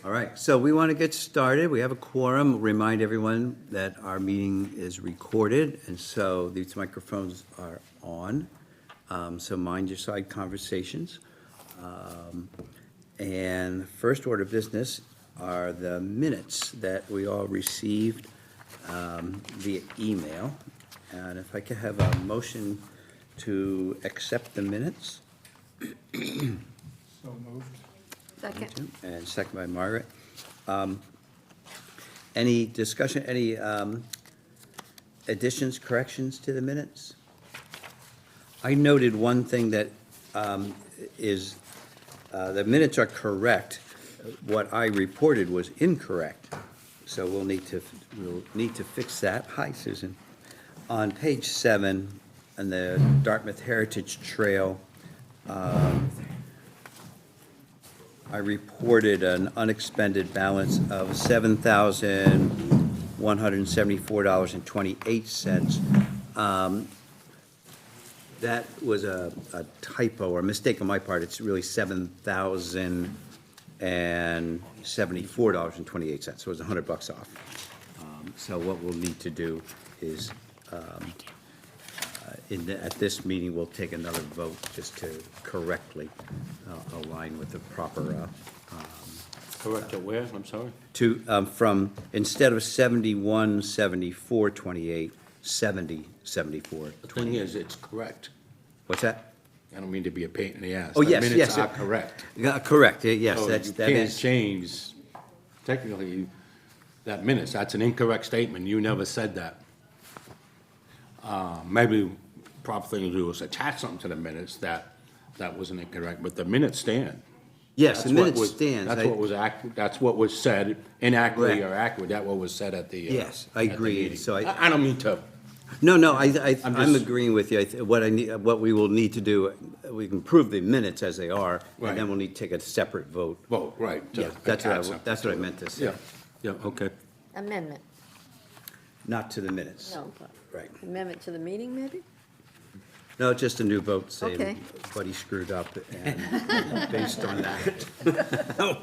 All right, so we want to get started. We have a quorum. Remind everyone that our meeting is recorded, and so these microphones are on. So mind your side conversations. And first order of business are the minutes that we all received via email. And if I could have a motion to accept the minutes. So moved. Second. And second by Margaret. Any discussion, any additions, corrections to the minutes? I noted one thing that is, the minutes are correct. What I reported was incorrect, so we'll need to fix that. Hi, Susan. On page 7, on the Dartmouth Heritage Trail, I reported an unexpended balance of $7,174.28. That was a typo or a mistake on my part. It's really $7,074.28, so it was $100 off. So what we'll need to do is, at this meeting, we'll take another vote just to correctly align with the proper, Correct to where, I'm sorry? from, instead of 71.74.28, 70.74. The thing is, it's correct. What's that? I don't mean to be a pain in the ass. Oh, yes, The yes. minutes are correct. Yeah, correct, yes, So that you can't is, change, technically, that minutes, that's an incorrect statement, you never said that. Maybe proper thing to do is attach something to the minutes that wasn't incorrect, but the minutes stand. yes, the That's what minute was- stands. That's what was said, inaccurately Right. or accurate, that what was said at the. Yes, I at the agree. meeting. So I- I don't mean to, No, I'm I'm just- agreeing with you. What we will need to do, we can prove the minutes as they are, and Right. then we'll need to take a separate vote. vote, right. to Yeah, that's attach something what I to it. meant to say. Yeah, yeah, okay. Amendment. Not to the minutes. No, but Right. amendment to the meeting, maybe? No, just a new vote saying, Okay. Buddy screwed up, and based on that,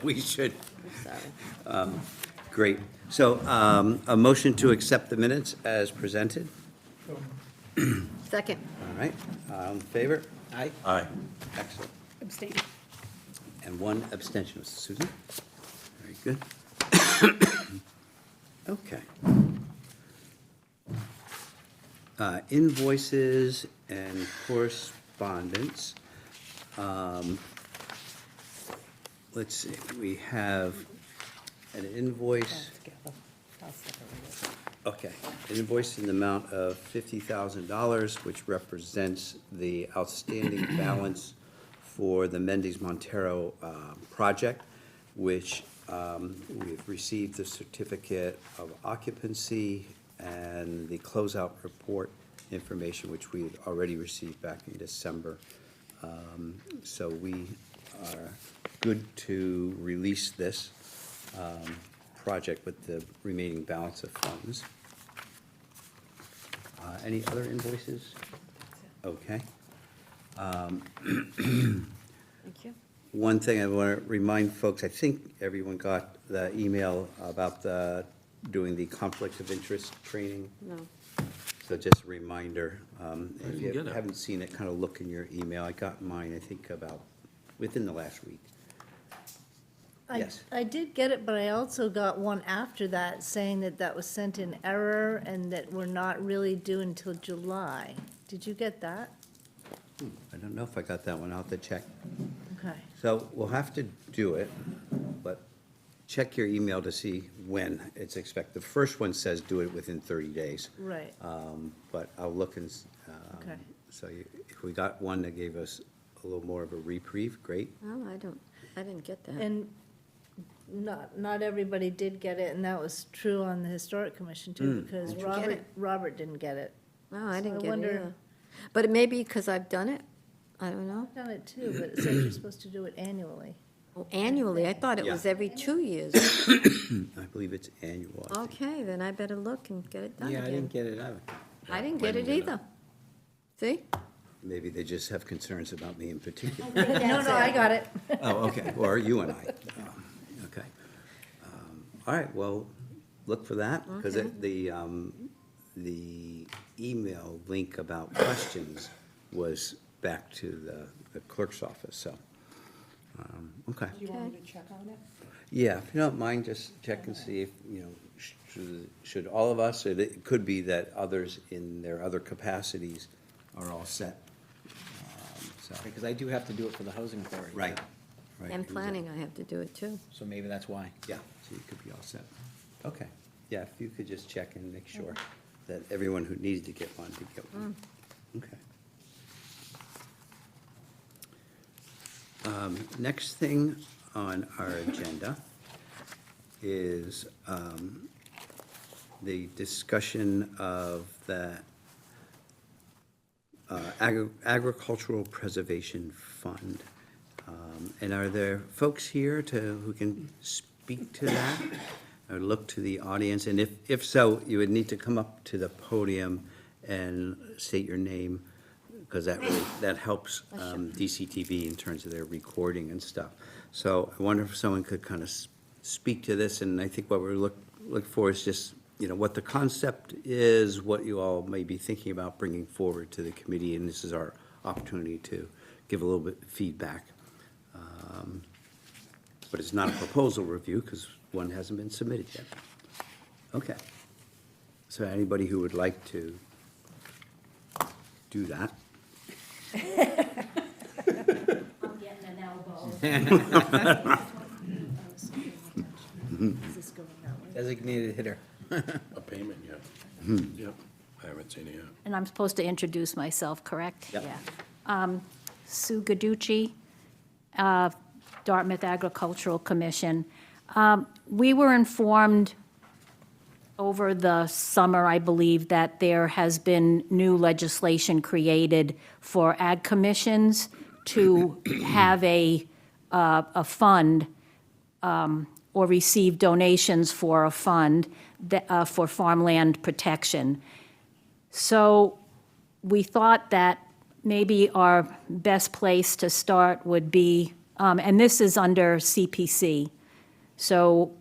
we should, I'm sorry. great. So, a motion to accept the minutes as presented, Second. all right, all in favor? Aye. Aye. Excellent. Abstain. And one abstention, Susan. Very good. Okay. Invoices and correspondence. Let's see, we have an invoice, okay, an invoice in the amount of $50,000, which represents the outstanding balance for the Mendes Montero project, which we've received the certificate of occupancy and the closeout report information, which we had already received back in December. So we are good to release this project with the remaining balance of funds. Any other invoices? Okay. Thank you. One thing I want to remind folks, I think everyone got the email about doing the conflict of interest training. No. So just a reminder, if didn't you get it. haven't seen it, kind of look in your email. I got mine, I think, about, within the last week. Yes. I did get it, but I also got one after that saying that that was sent in error and that we're not really due until July. Did you get that? I don't know if I got that one. I'll have to check. Okay. So we'll have to do it, but check your email to see when it's expected. The first one says do it within 30 days. Right. But I'll look and, Okay. so if we got one that gave us a little more of a reprieve, great. Oh, I didn't get that. And not everybody did get it, and that was true on the Historic Commission too, because Did you get it? Robert didn't get it. No, I So didn't I get it wonder- either. But it may be because I've done it. I don't know. I've done it too, but it says you're supposed to do it annually. Oh, annually, I thought it Yeah. was every 2 years. I believe it's annual. I think. Okay, then I better look and get it done Yeah, I again. didn't get it either. I didn't get it either. See? Maybe they just have concerns about me in particular. No, I got it. Oh, okay, or you and I. Okay. All right, well, look for that, because the email link about questions was back to the clerk's office, so, okay. Do you want me to check on it? Yeah, if you don't mind, just check and see if, should all of us, it could be that others in their other capacities are all set. So, Because I do have to do it for the housing authority. right, right. And exactly. planning, I have to do it too. So maybe that's why. Yeah, so you could be all set. Okay, yeah, if you could just check and make sure that everyone who needs to get one, to get one. Okay. Next thing on our agenda is the discussion of the Agricultural Preservation Fund. And are there folks here who can speak to that? Or look to the audience? And if so, you would need to come up to the podium and state your name, because that helps DCTV in terms of their recording and stuff. So I wonder if someone could kind of speak to this, and I think what we're look for is just, what the concept is, what you all may be thinking about bringing forward to the committee, and this is our opportunity to give a little bit of feedback. But it's not a proposal review, because one hasn't been submitted yet. Okay. So anybody who would like to do that? I'm getting an elbow. Is this going that way? Designated hitter. A payment, yeah. Yep, I haven't seen it yet. And I'm supposed to introduce myself, correct? Yep. Yeah. Sue Gaducci, Dartmouth Agricultural Commission. We were informed over the summer, I believe, that there has been new legislation created for ag commissions to have a fund or receive donations for a fund for farmland protection. So we thought that maybe our best place to start would be, and this is under CPC. So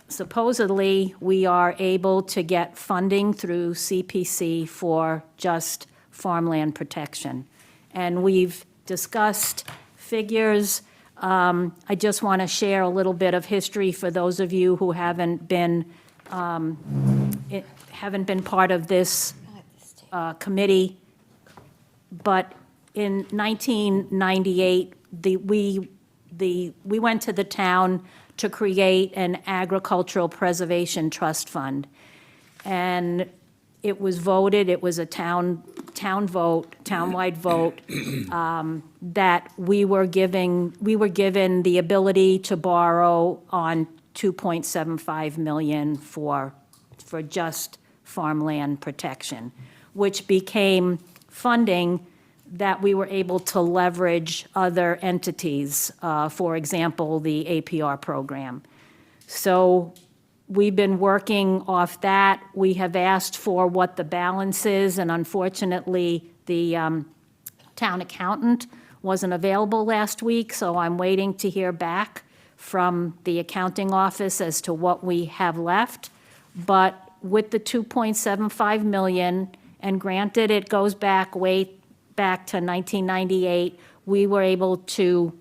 supposedly, we are able to get funding through CPC for just farmland protection. And we've discussed figures. I just want to share a little bit of history for those of you who haven't been part of this committee. But in 1998, we went to the town to create an agricultural preservation trust fund. And it was voted, it was a townwide vote, that we were given the ability to borrow on 2.75 million for just farmland protection, which became funding that we were able to leverage other entities, for example, the APR program. So we've been working off that. We have asked for what the balance is, and unfortunately, the town accountant wasn't available last week, so I'm waiting to hear back from the accounting office as to what we have left. But with the 2.75 million, and granted, it goes back way back to 1998, we were able to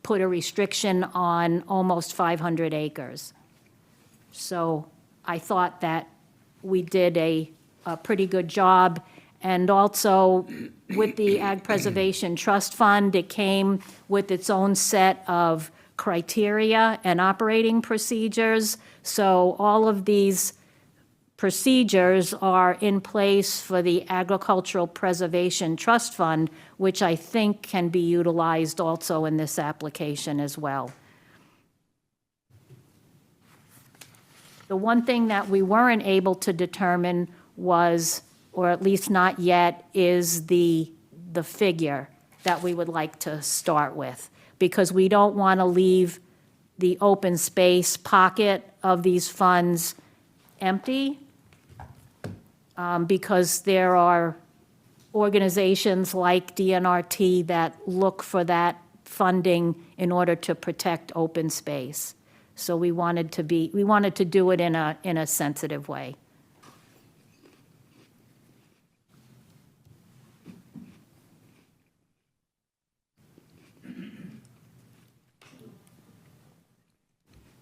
put a restriction on almost 500 acres. So I thought that we did a pretty good job. And also, with the Ag Preservation Trust Fund, it came with its own set of criteria and operating procedures. So all of these procedures are in place for the Agricultural Preservation Trust Fund, which I think can be utilized also in this application as well. The one thing that we weren't able to determine was, or at least not yet, is the figure that we would like to start with, because we don't want to leave the open space pocket of these funds empty, because there are organizations like DNRT that look for that funding in order to protect open space. So we wanted to do it in a sensitive way.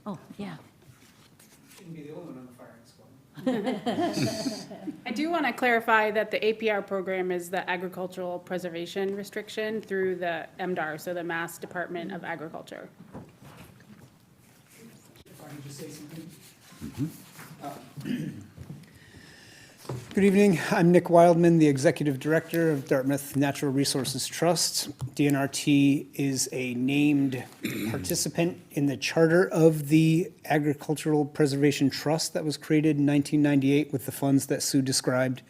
Oh, yeah. Shouldn't be the only one on the firing squad. I do want to clarify that the APR program is the agricultural preservation restriction through the MDAR, so the Mass Department of Agriculture. If I could just say something. Good evening. I'm Nick Wildman, the Executive Director of Dartmouth Natural Resources Trust. DNRT is a named participant in the charter of the Agricultural Preservation Trust that was created in 1998 with the funds that Sue described,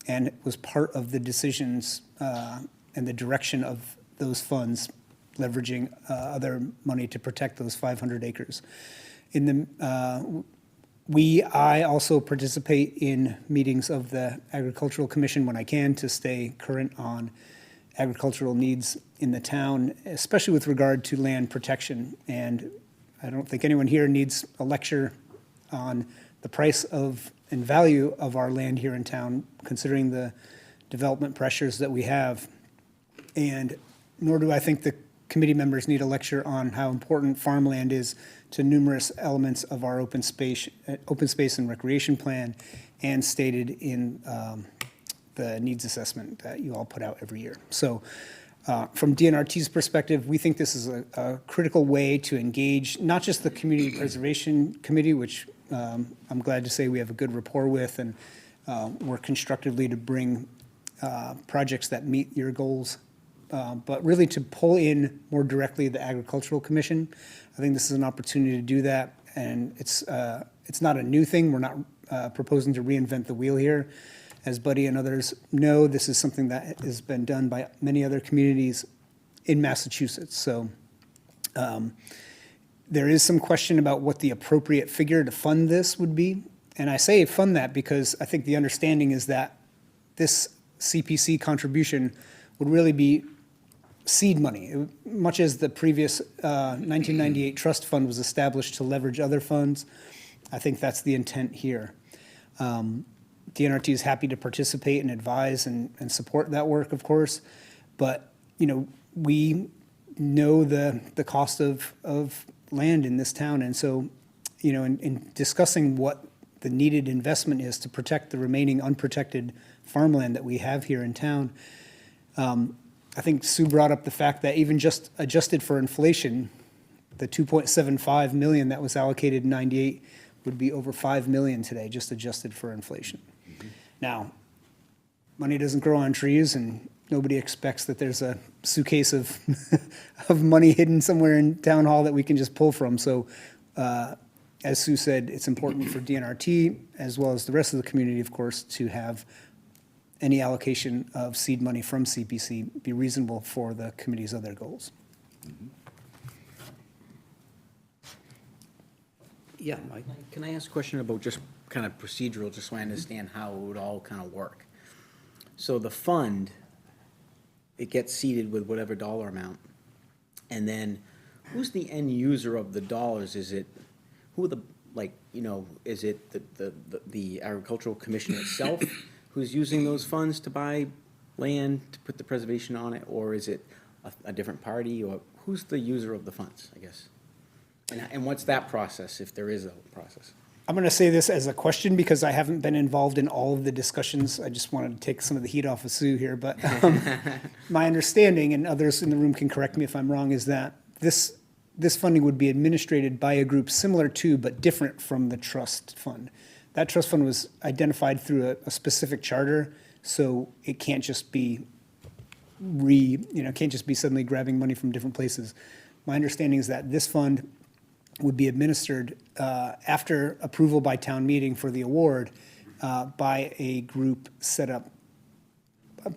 and it was part of the decisions and the direction of those funds, leveraging other money to protect those 500 acres. I also participate in meetings of the Agricultural Commission when I can to stay current on agricultural needs in the town, especially with regard to land protection. And I don't think anyone here needs a lecture on the price of and value of our land here in town, considering the development pressures that we have. And nor do I think the committee members need a lecture on how important farmland is to numerous elements of our open space and recreation plan, and stated in the needs assessment that you all put out every year. So from DNRT's perspective, we think this is a critical way to engage not just the Community Preservation Committee, which I'm glad to say we have a good rapport with, and work constructively to bring projects that meet your goals, but really to pull in more directly the Agricultural Commission. I think this is an opportunity to do that, and it's not a new thing. We're not proposing to reinvent the wheel here. As Buddy and others know, this is something that has been done by many other communities in Massachusetts. So there is some question about what the appropriate figure to fund this would be. And I say fund that because I think the understanding is that this CPC contribution would really be seed money, much as the previous 1998 trust fund was established to leverage other funds. I think that's the intent here. DNRT is happy to participate and advise and support that work, of course, but we know the cost of land in this town, and so in discussing what the needed investment is to protect the remaining unprotected farmland that we have here in town. I think Sue brought up the fact that even just adjusted for inflation, the 2.75 million that was allocated in 98 would be over 5 million today, just adjusted for inflation. Now, money doesn't grow on trees, and nobody expects that there's a suitcase of of money hidden somewhere in town hall that we can just pull from. So, as Sue said, it's important for DNRT, as well as the rest of the community, of course, to have any allocation of seed money from CPC be reasonable for the committee's other goals. Yeah, Mike? Can I ask a question about just kind of procedural, just so I understand how it would all kind of work? So the fund, it gets seeded with whatever dollar amount, and then who's the end user of the dollars? Is it, who are the, is it the Agricultural Commission itself who's using those funds to buy land, to put the preservation on it, or is it a different party, or who's the user of the funds, I guess? And what's that process, if there is a process? I'm going to say this as a question because I haven't been involved in all of the discussions. I just wanted to take some of the heat off of Sue here. But my understanding, and others in the room can correct me if I'm wrong, is that this funding would be administered by a group similar to but different from the trust fund. That trust fund was identified through a specific charter, so it can't just be can't just be suddenly grabbing money from different places. My understanding is that this fund would be administered after approval by town meeting for the award by a group set up,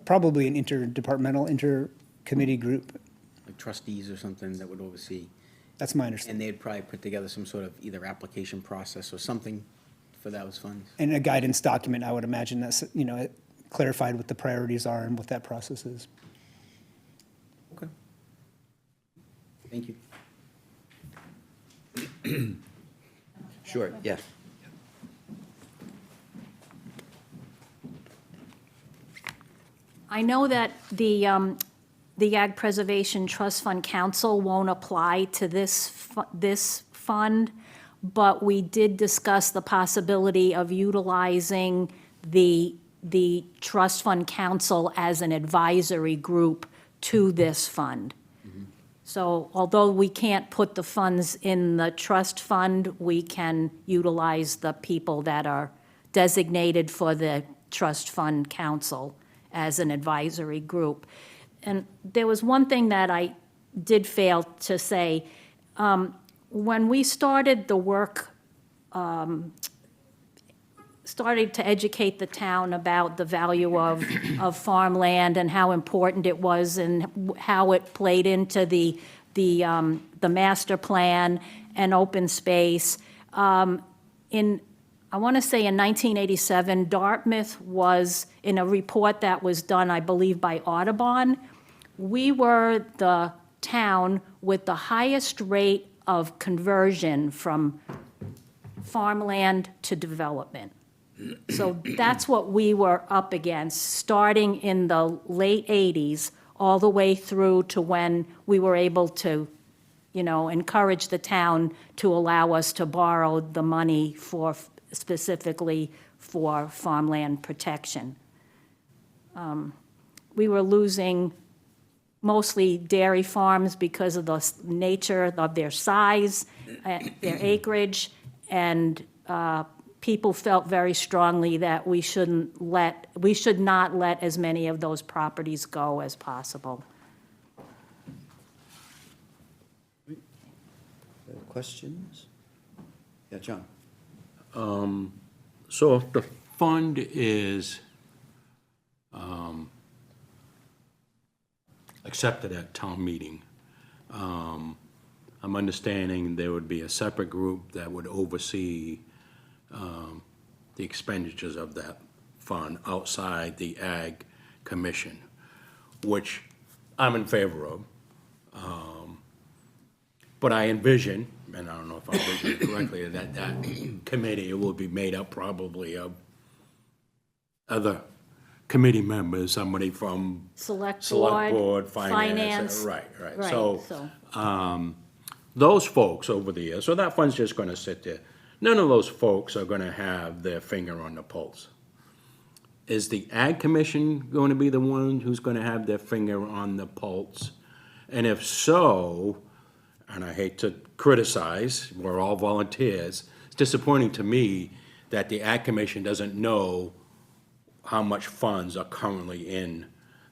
probably an interdepartmental, intercommittee group. Like trustees or something that would oversee? That's my understanding. And they'd probably put together some sort of either application process or something for those funds? And a guidance document, I would imagine that's, clarified what the priorities are and what that process is. Okay. Thank you. Sure, yeah. I know that the Ag Preservation Trust Fund Council won't apply to this fund, but we did discuss the possibility of utilizing the Trust Fund Council as an advisory group to this fund. So although we can't put the funds in the trust fund, we can utilize the people that are designated for the Trust Fund Council as an advisory group. And there was one thing that I did fail to say. When we started the work, started to educate the town about the value of farmland and how important it was and how it played into the master plan and open space. I want to say in 1987, Dartmouth was, in a report that was done, I believe, by Audubon, we were the town with the highest rate of conversion from farmland to development. So that's what we were up against, starting in the late 80s, all the way through to when we were able to, encourage the town to allow us to borrow the money specifically for farmland protection. We were losing mostly dairy farms because of the nature of their size, their acreage, and people felt very strongly that we should not let as many of those properties go as possible. Questions? Yeah, John? So if the fund is accepted at town meeting, I'm understanding there would be a separate group that would oversee the expenditures of that fund outside the Ag Commission, which I'm in favor of. But I envision, and I don't know if I'm envisioning correctly, that committee will be made up probably of other committee members, somebody from Select board, finance. Right. So those folks over the years, so that fund's just gonna sit there. None of those folks are gonna have their finger on the pulse. Is the Ag Commission going to be the one who's gonna have their finger on the pulse? And if so, and I hate to criticize, we're all volunteers, it's disappointing to me that the Ag Commission doesn't know how much funds are currently in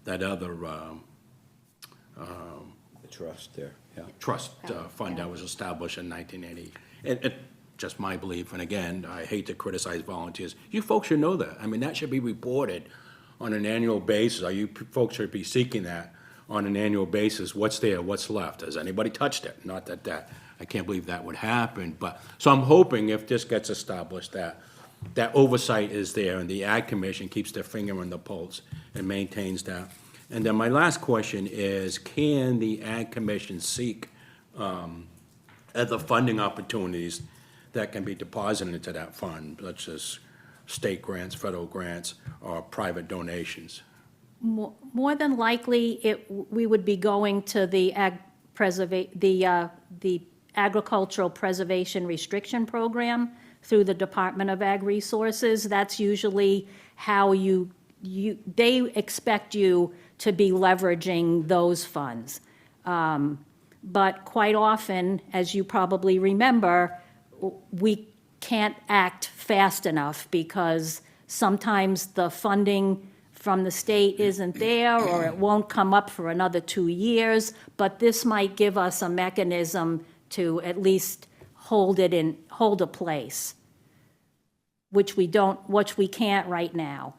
that other The trust there, yeah. trust fund that was established in 1980. It just my belief, and again, I hate to criticize volunteers. You folks should know that. I mean, that should be reported on an annual basis, or you folks should be seeking that on an annual basis. What's there, what's left? Has anybody touched it? Not that I can't believe that would happen, but, so I'm hoping if this gets established, that oversight is there and the Ag Commission keeps their finger on the pulse and maintains that. And then my last question is, can the Ag Commission seek other funding opportunities that can be deposited into that fund, such as state grants, federal grants, or private donations? More than likely, we would be going to the the Agricultural Preservation Restriction Program through the Department of Ag Resources. That's usually how they expect you to be leveraging those funds. But quite often, as you probably remember, we can't act fast enough because sometimes the funding from the state isn't there, or it won't come up for another 2 years, but this might give us a mechanism to at least hold a place, which we can't right now.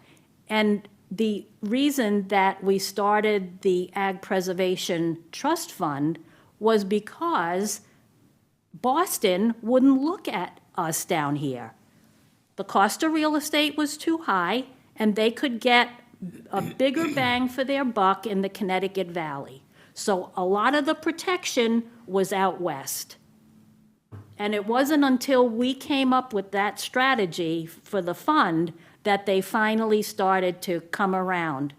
And the reason that we started the Ag Preservation Trust Fund was because Boston wouldn't look at us down here. The cost of real estate was too high, and they could get a bigger bang for their buck in the Connecticut Valley. So a lot of the protection was out west. And it wasn't until we came up with that strategy for the fund that they finally started to come around.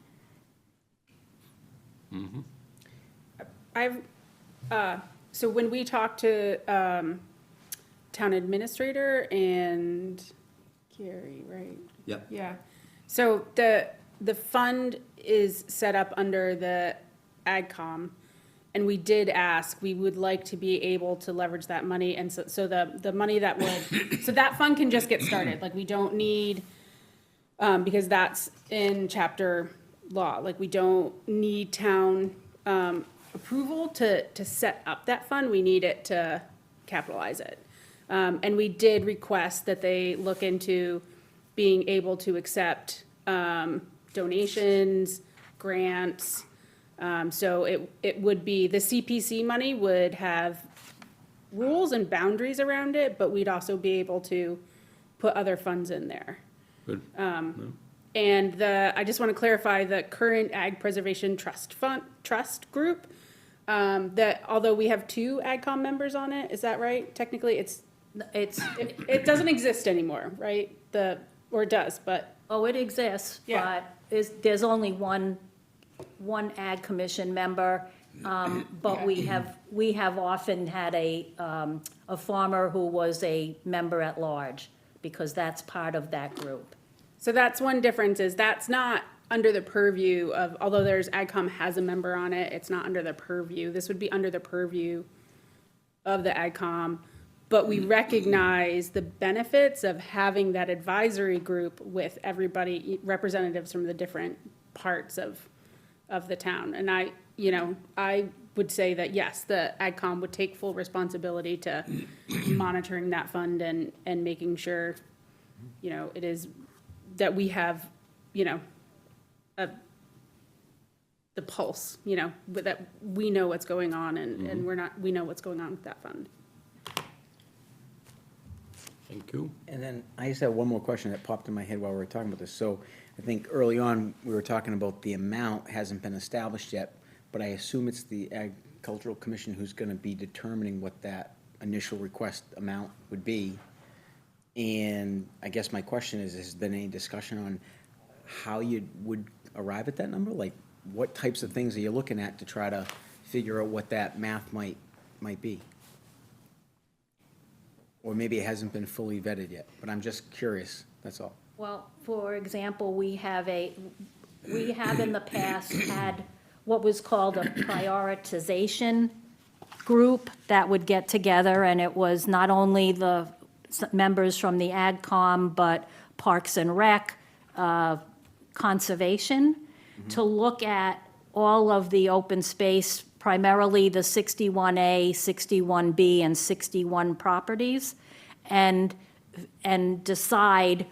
I've, so when we talked to, town administrator and Gary, right? Yep. Yeah. So the fund is set up under the AgCom, and we did ask, we would like to be able to leverage that money, and so the money that would, so that fund can just get started, like, we don't need, because that's in chapter law, like, we don't need town, approval to set up that fund, we need it to capitalize it. And we did request that they look into being able to accept donations, grants. So it would be, the CPC money would have rules and boundaries around it, but we'd also be able to put other funds in there. Good. And I just want to clarify, the current Ag Preservation Trust Group, that although we have 2 AgCom members on it, is that right? Technically, it doesn't exist anymore, right? Or it does, but, Oh, it exists, Yeah. but there's only one Ag Commission member. But we have often had a farmer who was a member at large, because that's part of that group. so that's one difference, is that's not under the purview of, although AgCom has a member on it, it's not under the purview. This would be under the purview of the AgCom. But we recognize the benefits of having that advisory group with everybody, representatives from the different parts of the town. And I would say that, yes, the AgCom would take full responsibility to monitoring that fund and making sure, it is, that we have, the pulse, that we know what's going on and we know what's going on with that fund. Thank you. And then I just have one more question that popped in my head while we were talking about this. So I think early on, we were talking about the amount hasn't been established yet, but I assume it's the Agricultural Commission who's gonna be determining what that initial request amount would be. And I guess my question is, has there been any discussion on how you would arrive at that number? Like, what types of things are you looking at to try to figure out what that math might be? Or maybe it hasn't been fully vetted yet, but I'm just curious, that's all. Well, for example, we have in the past had what was called a prioritization group that would get together, and it was not only the members from the AgCom, but Parks and Rec, Conservation, to look at all of the open space, primarily the 61A, 61B, and 61 properties, and decide,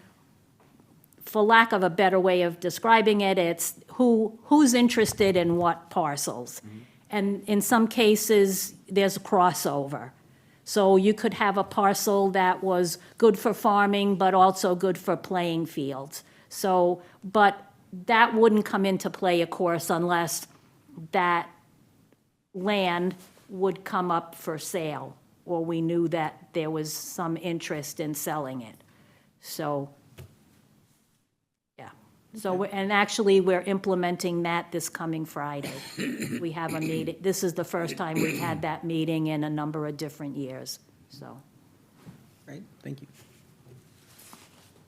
for lack of a better way of describing it, it's who's interested in what parcels. And in some cases, there's a crossover. So you could have a parcel that was good for farming, but also good for playing fields. So, but that wouldn't come into play, of course, unless that land would come up for sale, or we knew that there was some interest in selling it. So, yeah. So, and actually, we're implementing that this coming Friday. We have a meeting, this is the first time we've had that meeting in a number of different years, so. Right, thank you.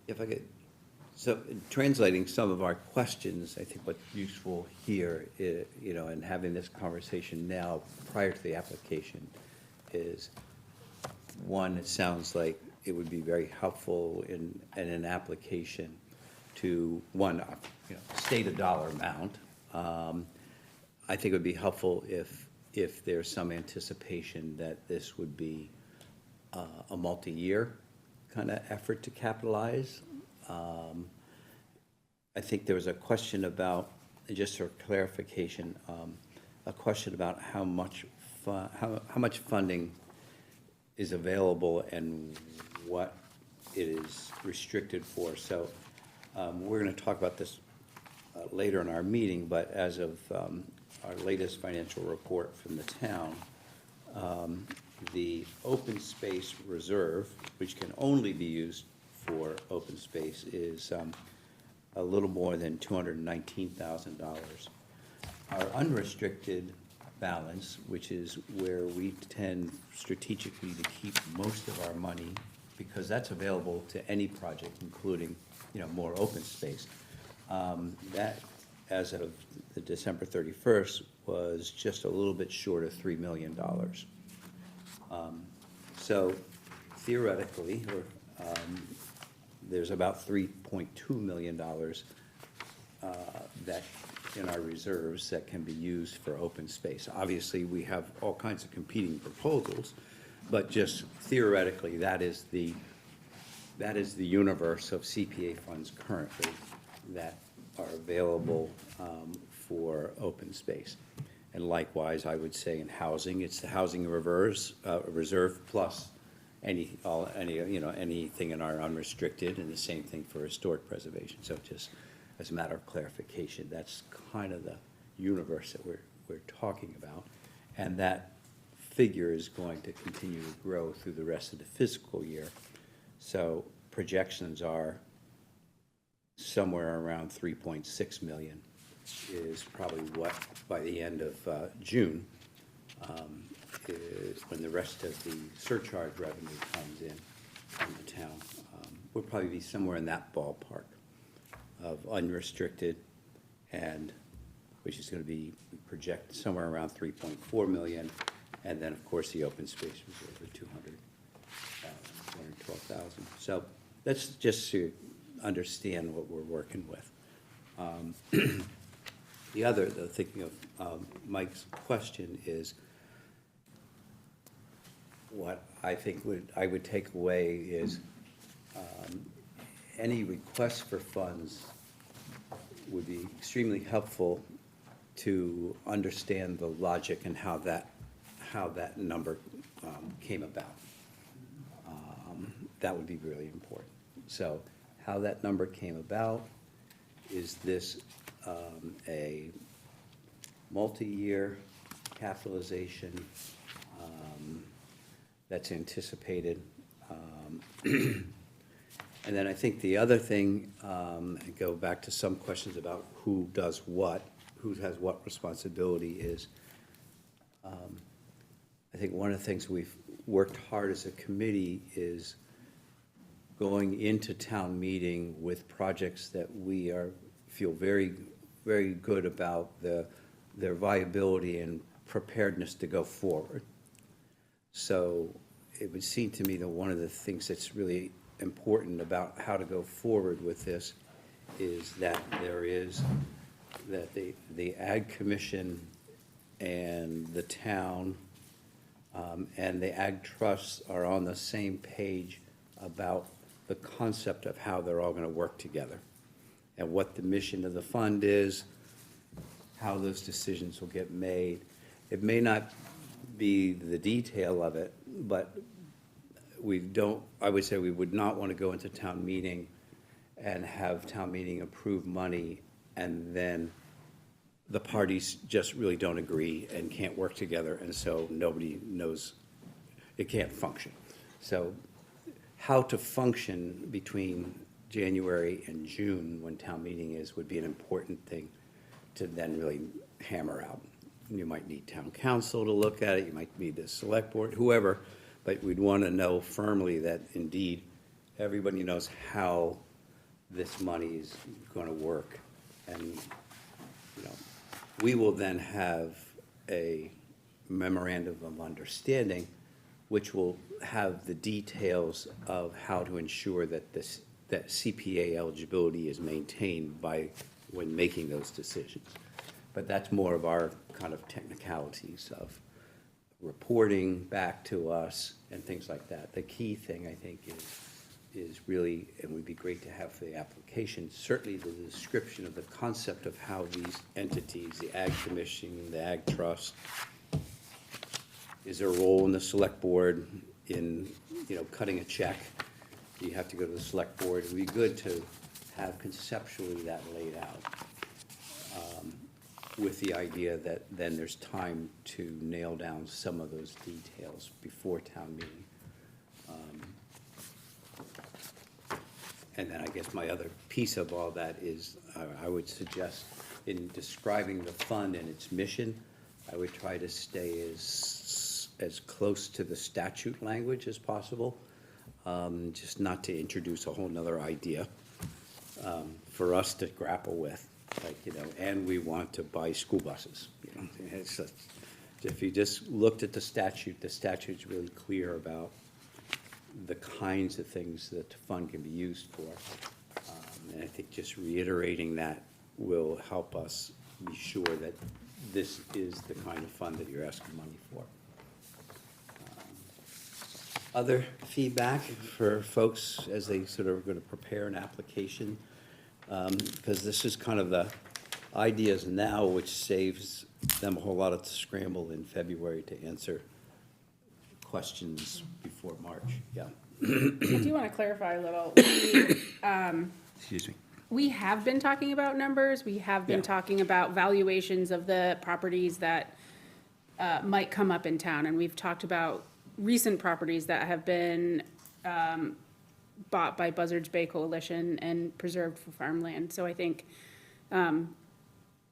If I could, so in translating some of our questions, I think what's useful here, and having this conversation now prior to the application is, one, it sounds like it would be very helpful in an application to, one, state a dollar amount. I think it would be helpful if there's some anticipation that this would be a multi-year kind of effort to capitalize. I think there was a question about, just for clarification, a question about how much funding is available and what it is restricted for. So we're going to talk about this later in our meeting, but as of our latest financial report from the town, the open space reserve, which can only be used for open space, is a little more than $219,000. Our unrestricted balance, which is where we tend strategically to keep most of our money, because that's available to any project, including, more open space. That, as of the December 31st, was just a little bit short of $3 million. So theoretically, there's about $3.2 million that in our reserves that can be used for open space. Obviously, we have all kinds of competing proposals, but just theoretically, that is the universe of CPA funds currently that are available for open space. And likewise, I would say in housing, it's the housing reserve plus anything in our unrestricted, and the same thing for historic preservation. So just as a matter of clarification, that's kind of the universe that we're talking about. And that figure is going to continue to grow through the rest of the fiscal year. So projections are somewhere around 3.6 million is probably what, by the end of June, is when the rest of the surcharge revenue comes in from the town. We'll probably be somewhere in that ballpark of unrestricted, and which is going to be projected somewhere around 3.4 million, and then, of course, the open space reserve of 212,000. So that's just to understand what we're working with. Thinking of Mike's question is, what I think I would take away is any request for funds would be extremely helpful to understand the logic and how that number came about. That would be really important. So how that number came about, is this a multi-year capitalization that's anticipated? And then I think the other thing, and go back to some questions about who does what, who has what responsibility, is I think one of the things we've worked hard as a committee is going into town meeting with projects that we feel very, very good about their viability and preparedness to go forward. So it would seem to me that one of the things that's really important about how to go forward with this is that the Ag Commission and the town and the Ag Trusts are on the same page about the concept of how they're all going to work together and what the mission of the fund is, how those decisions will get made. It may not be the detail of it, but I would say we would not want to go into town meeting and have town meeting approve money, and then the parties just really don't agree and can't work together, and so nobody knows, it can't function. So how to function between January and June, when town meeting is, would be an important thing to then really hammer out. You might need town council to look at it, you might need the select board, whoever, but we'd want to know firmly that indeed everybody knows how this money is going to work. And, we will then have a memorandum of understanding which will have the details of how to ensure that that CPA eligibility is maintained when making those decisions. But that's more of our kind of technicalities of reporting back to us and things like that. The key thing, I think, is really, and would be great to have for the application, certainly the description of the concept of how these entities, the Ag Commission, the Ag Trust, is there a role in the select board in, cutting a check? Do you have to go to the select board? It would be good to have conceptually that laid out. with the idea that then there's time to nail down some of those details before town meeting. And then I guess my other piece of all that is, I would suggest in describing the fund and its mission, I would try to stay as close to the statute language as possible, just not to introduce a whole nother idea for us to grapple with, like, and we want to buy school buses. It's just, if you just looked at the statute's really clear about the kinds of things that the fund can be used for. And I think just reiterating that will help us be sure that this is the kind of fund that you're asking money for. Other feedback for folks as they sort of are going to prepare an application? Because this is kind of the ideas now, which saves them a whole lot of scramble in February to answer questions before March. Yeah. I do want to clarify a little. Excuse me. We have been talking about numbers. We have been Yeah. talking about valuations of the properties that might come up in town. And we've talked about recent properties that have been bought by Buzzards Bay Coalition and preserved for farmland. So I think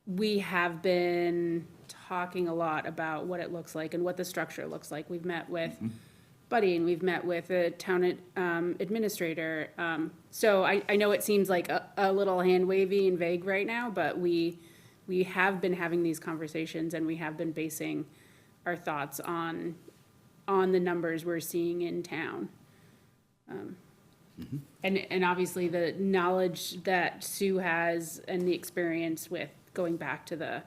we have been talking a lot about what it looks like and what the structure looks like. We've met with Buddy and we've met with the town administrator. So I know it seems like a little hand wavy and vague right now, but we have been having these conversations and we have been basing our thoughts on the numbers we're seeing in town. And obviously the knowledge that Sue has and the experience with going back to the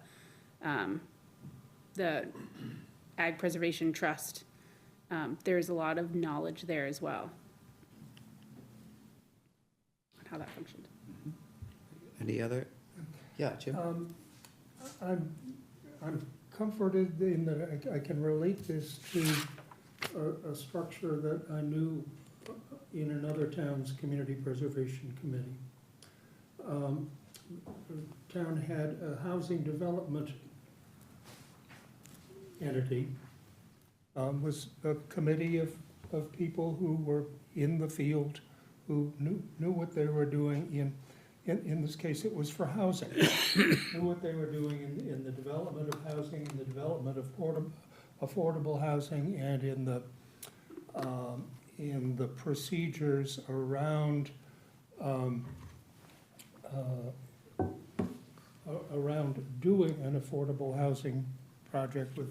Ag Preservation Trust, there's a lot of knowledge there as well. On how that functions. Any other? Yeah, Jim? I'm comforted in that I can relate this to a structure that I knew in another town's community preservation committee. The town had a housing development entity, was a committee of people who were in the field, who knew what they were doing in this case, it was for housing. Knew what they were doing in the development of housing, in the development of affordable housing, and in the procedures around doing an affordable housing project with,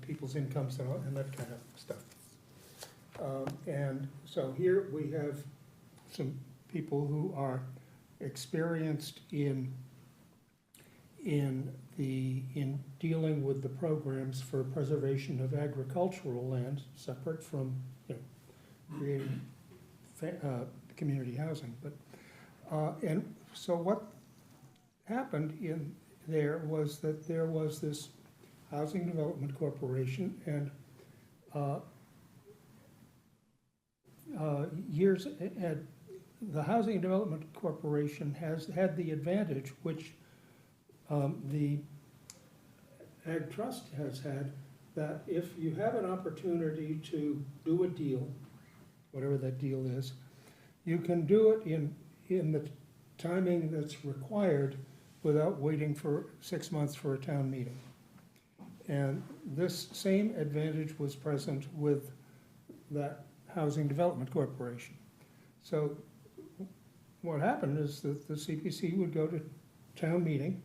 people's incomes and that kind of stuff. And so here we have some people who are experienced in dealing with the programs for preservation of agricultural land, separate from, creating community housing. But and so what happened in there was that there was this Housing Development Corporation, and the Housing Development Corporation has had the advantage, which the Ag Trust has had, that if you have an opportunity to do a deal, whatever that deal is, you can do it in the timing that's required without waiting for 6 months for a town meeting. And this same advantage was present with that Housing Development Corporation. So what happened is that the CPC would go to town meeting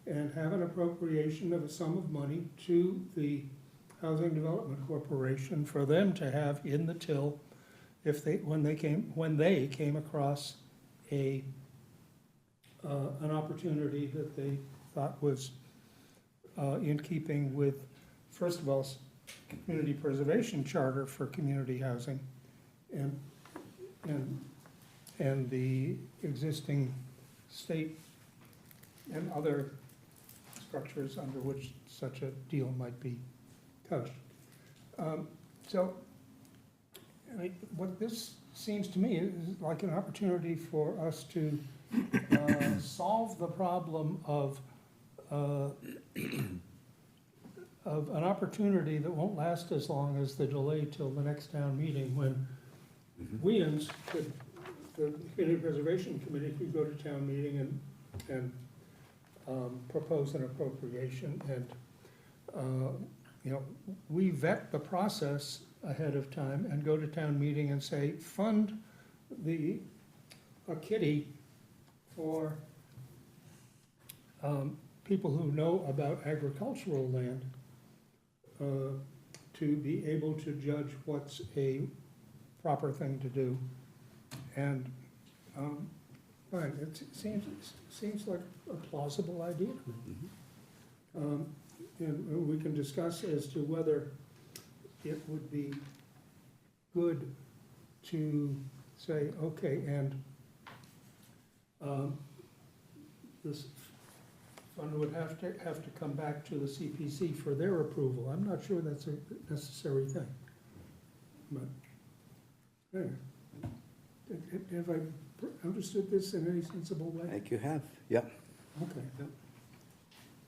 and have an appropriation of a sum of money to the Housing Development Corporation for them to have in the till when they came across an opportunity that they thought was in keeping with, first of all, community preservation charter for community housing and the existing state and other structures under which such a deal might be couched. So what this seems to me is like an opportunity for us to solve the problem of of an opportunity that won't last as long as the delay till the next town meeting, when Williams could, the Community Preservation Committee could go to town meeting and propose an appropriation, and, you know, we vet the process ahead of time and go to town meeting and say, fund a kitty for people who know about agricultural land, to be able to judge what's a proper thing to do. And, fine, it seems like a plausible idea to me. And we can discuss as to whether it would be good to say, okay, and this fund would have to come back to the CPC for their approval. I'm not sure that's a necessary thing. But, anyway, have I understood this in any sensible I way? think you have, yep. Okay.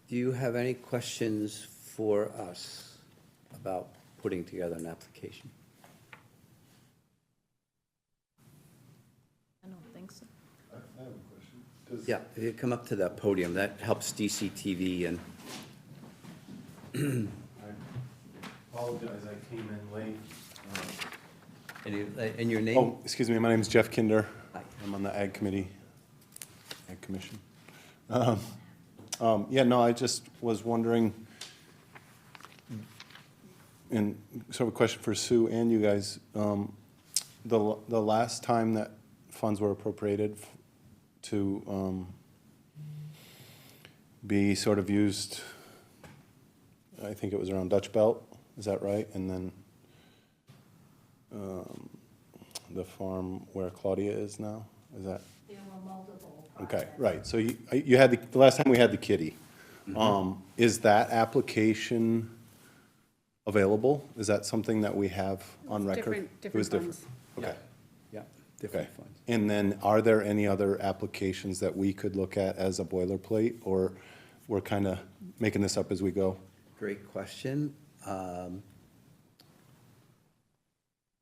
Do you have any questions for us about putting together an application? I don't think so. I have a question. Does- Yeah, if you come up to the podium, that helps DCTV and, I apologize, I came in late. and your name? Oh, excuse me, my name is Jeff Kinder. Hi. I'm on the Ag Committee, Ag Commission. Yeah, no, I just was wondering, and sort of a question for Sue and you guys, the last time that funds were appropriated to be sort of used, I think it was around Dutch Belt, is that right? And then the farm where Claudia is now, is that? There were multiple Okay, right, so you had the last time we had the kitty. Is that application available? Is that something that we have on record? It was Different funds. Okay, Yeah, okay. different funds. And then are there any other applications that we could look at as a boilerplate, or we're kind of making this up as we go? Great question.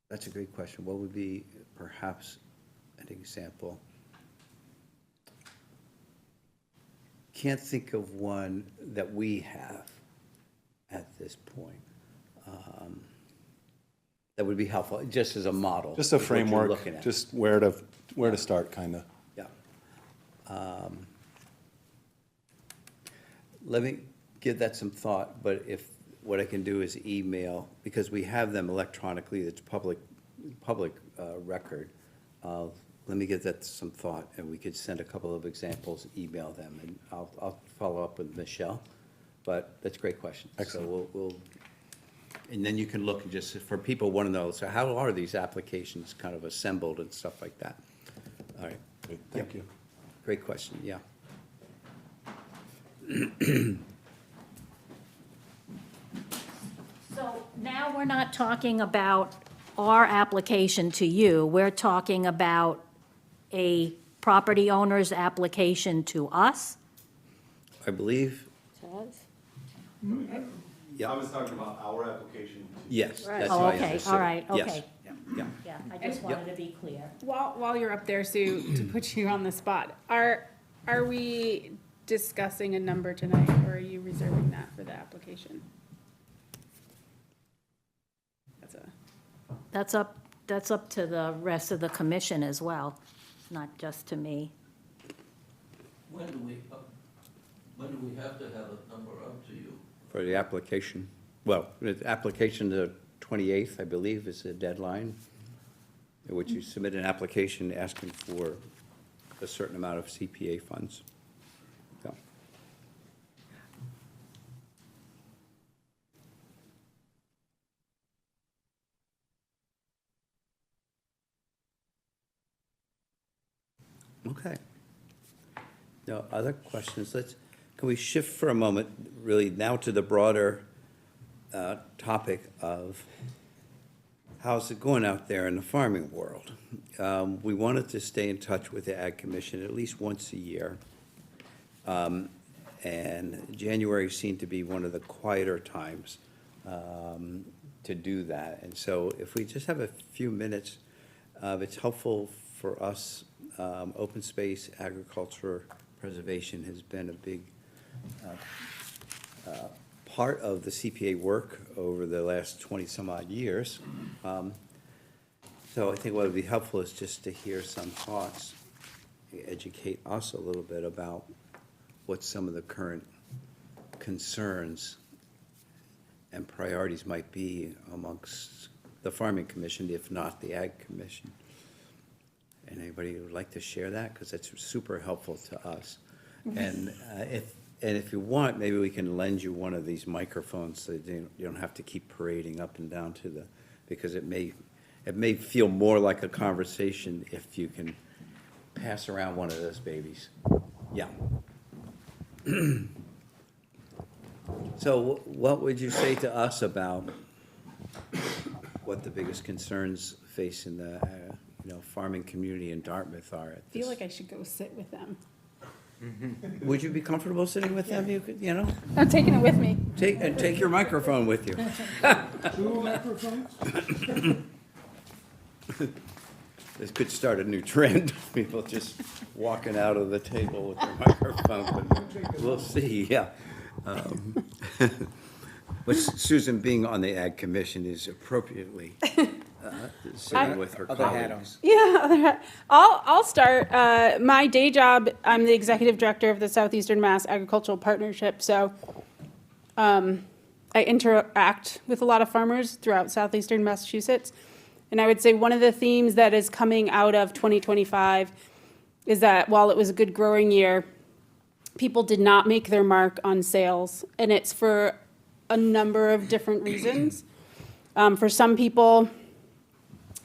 That's a great question. What would be perhaps an example? Can't think of one that we have at this point. That would be helpful, just as a model. Just a of what you're framework, looking at. just where to start, kind of. Yeah. Let me give that some thought, but what I can do is email, because we have them electronically, it's public record. Let me give that some thought, and we could send a couple of examples, email them, and I'll follow up with Michelle. But that's a great question. Excellent. So we'll, and then you can look and just, for people want to know, so how are these applications kind of assembled and stuff like that? All right. Great, thank you. Great question, yeah. So now we're not talking about our application to you, we're talking about a property owner's application to us? I believe, I yeah, was talking about our application to. yes, Right. that's Oh, how I okay, understood all it. right, Yes. okay. Yeah, Yeah, I just wanted to be clear. While you're up there, Sue, to put you on the spot, are we discussing a number tonight, or are you reserving that for the application? That's up to the rest of the commission as well, not just to me. When do we have to have a number up to you? for the application. Well, the application, the 28th, I believe, is the deadline, in which you submit an application asking for a certain amount of CPA funds. Yeah. Okay. No, other questions? Can we shift for a moment, really, now to the broader topic of how's it going out there in the farming world? We wanted to stay in touch with the Ag Commission at least once a year. And January seemed to be one of the quieter times to do that. And so if we just have a few minutes, it's helpful for us. Open space, agriculture, preservation has been a big part of the CPA work over the last 20-some-odd years. So I think what would be helpful is just to hear some thoughts, educate us a little bit about what some of the current concerns and priorities might be amongst the Farming Commission, if not the Ag Commission. And anybody would like to share that? Because that's super helpful to us. And if you want, maybe we can lend you one of these microphones so you don't have to keep parading up and down to the, because it may feel more like a conversation if you can pass around one of those babies. Yeah. So what would you say to us about what the biggest concerns facing the farming community in Dartmouth are? I feel like I should go sit with them. Would you be comfortable sitting with them? You could, I'm taking it with me. take your microphone with you. 2 microphones? This could start a new trend, people just walking out of the table with their microphone, but we'll see, yeah. But Susan, being on the Ag Commission, is appropriately sitting with her Other hat on. colleagues. Yeah, I'll start. My day job, I'm the executive director of the Southeastern Mass Agricultural Partnership, so I interact with a lot of farmers throughout southeastern Massachusetts. And I would say one of the themes that is coming out of 2025 is that while it was a good growing year, people did not make their mark on sales, and it's for a number of different reasons. For some people,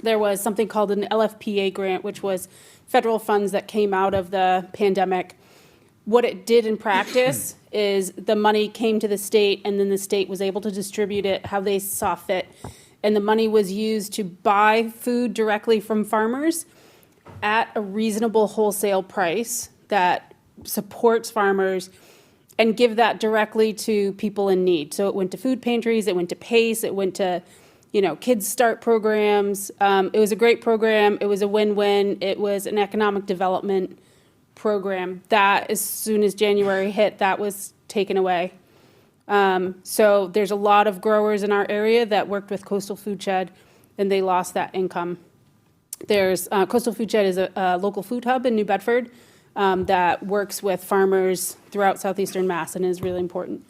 there was something called an LFPA grant, which was federal funds that came out of the pandemic. What it did in practice is the money came to the state, and then the state was able to distribute it how they saw fit. And the money was used to buy food directly from farmers at a reasonable wholesale price that supports farmers, and give that directly to people in need. So it went to food pantries, it went to PACE, it went to, Kids Start programs. It was a great program. It was a win-win. It was an economic development program that, as soon as January hit, that was taken away. So there's a lot of growers in our area that worked with Coastal Food Shed, and they lost that income. There's Coastal Food Shed is a local food hub in New Bedford that works with farmers throughout southeastern Mass and is really important.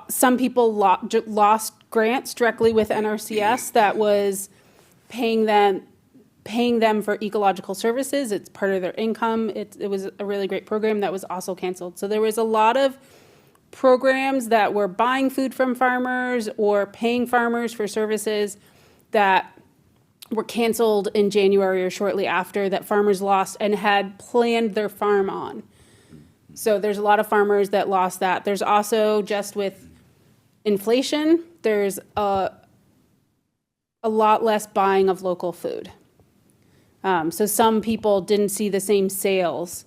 Some people lost grants directly with NRCS that was paying them for ecological services. It's part of their income. It was a really great program that was also canceled. So there was a lot of programs that were buying food from farmers or paying farmers for services that were canceled in January or shortly after, that farmers lost and had planned their farm on. So there's a lot of farmers that lost that. There's also, just with inflation, there's a lot less buying of local food. So some people didn't see the same sales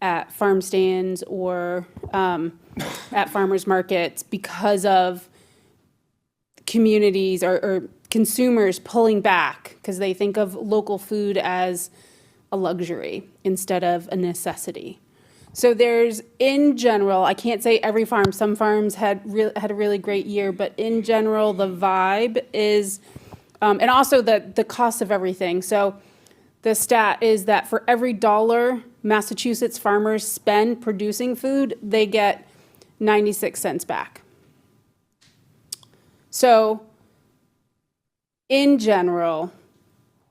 at farm stands or at farmers markets because of communities or consumers pulling back because they think of local food as a luxury instead of a necessity. So there's, in general, I can't say every farm, some farms had a really great year, but in general, the vibe is, and also the cost of everything. So the stat is that for every $1 Massachusetts farmers spend producing food, they get 96 cents back. So in general,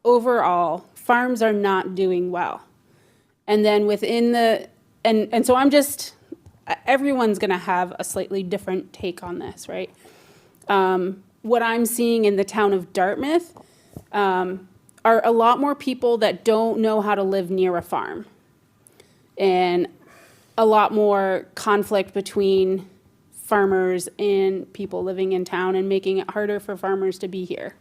overall, farms are not doing well. And then within the, and so I'm just, everyone's going to have a slightly different take on this, right? What I'm seeing in the town of Dartmouth are a lot more people that don't know how to live near a farm, and a lot more conflict between farmers and people living in town, and making it harder for farmers to be here.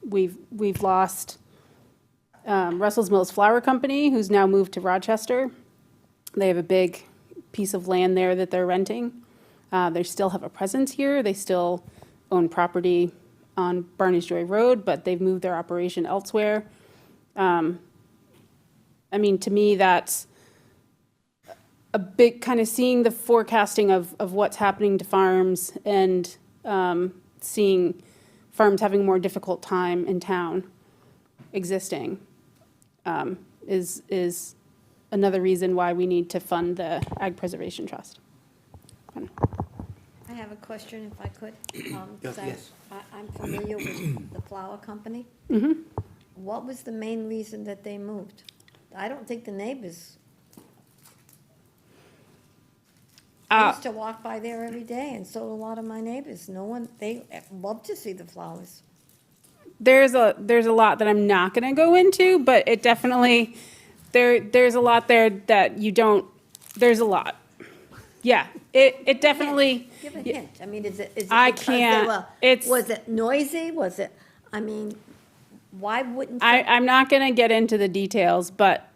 We've lost Russell's Mills Flour Company, who's now moved to Rochester. They have a big piece of land there that they're renting. They still have a presence here. They still own property on Barney's Joy Road, but they've moved their operation elsewhere. I mean, to me, that's a big kind of seeing the forecasting of what's happening to farms and seeing farms having a more difficult time in town existing is another reason why we need to fund the Ag Preservation Trust. I have a question if I could. 'Cause Yes. I'm familiar with the flour company. What was the main reason that they moved? I don't think the neighbors. I used to walk by there every day, and so do a lot of my neighbors. No one, they love to see the flowers. There's a lot that I'm not going to go into, but it definitely there's a lot there that you don't. There's a lot. Yeah, it definitely. Give a hint. I mean, is it I because they can't. were, was it noisy? Was it, I mean, why wouldn't? I'm not going to get into the details, but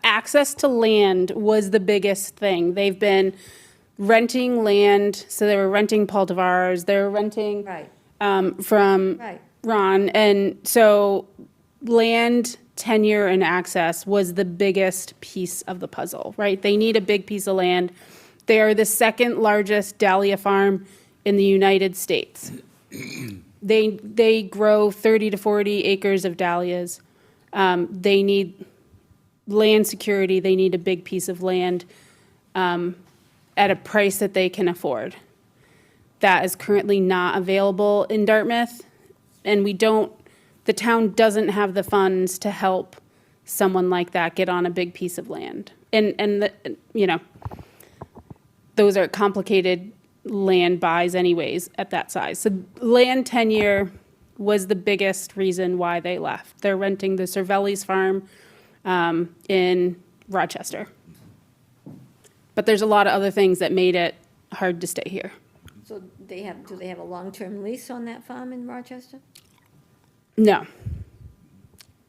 access to land was the biggest thing. They've been renting land, so they were renting Paul Tavares, they were renting Right. From Right. Ron, and so land tenure and access was the biggest piece of the puzzle, right? They need a big piece of land. They are the second largest dahlia farm in the United States. They grow 30 to 40 acres of dahlias. They need land security. They need a big piece of land at a price that they can afford. That is currently not available in Dartmouth, and the town doesn't have the funds to help someone like that get on a big piece of land. And those are complicated land buys anyways at that size. So land tenure was the biggest reason why they left. They're renting the Cervelli's farm in Rochester. But there's a lot of other things that made it hard to stay here. So do they have a long-term lease on that farm in Rochester? No.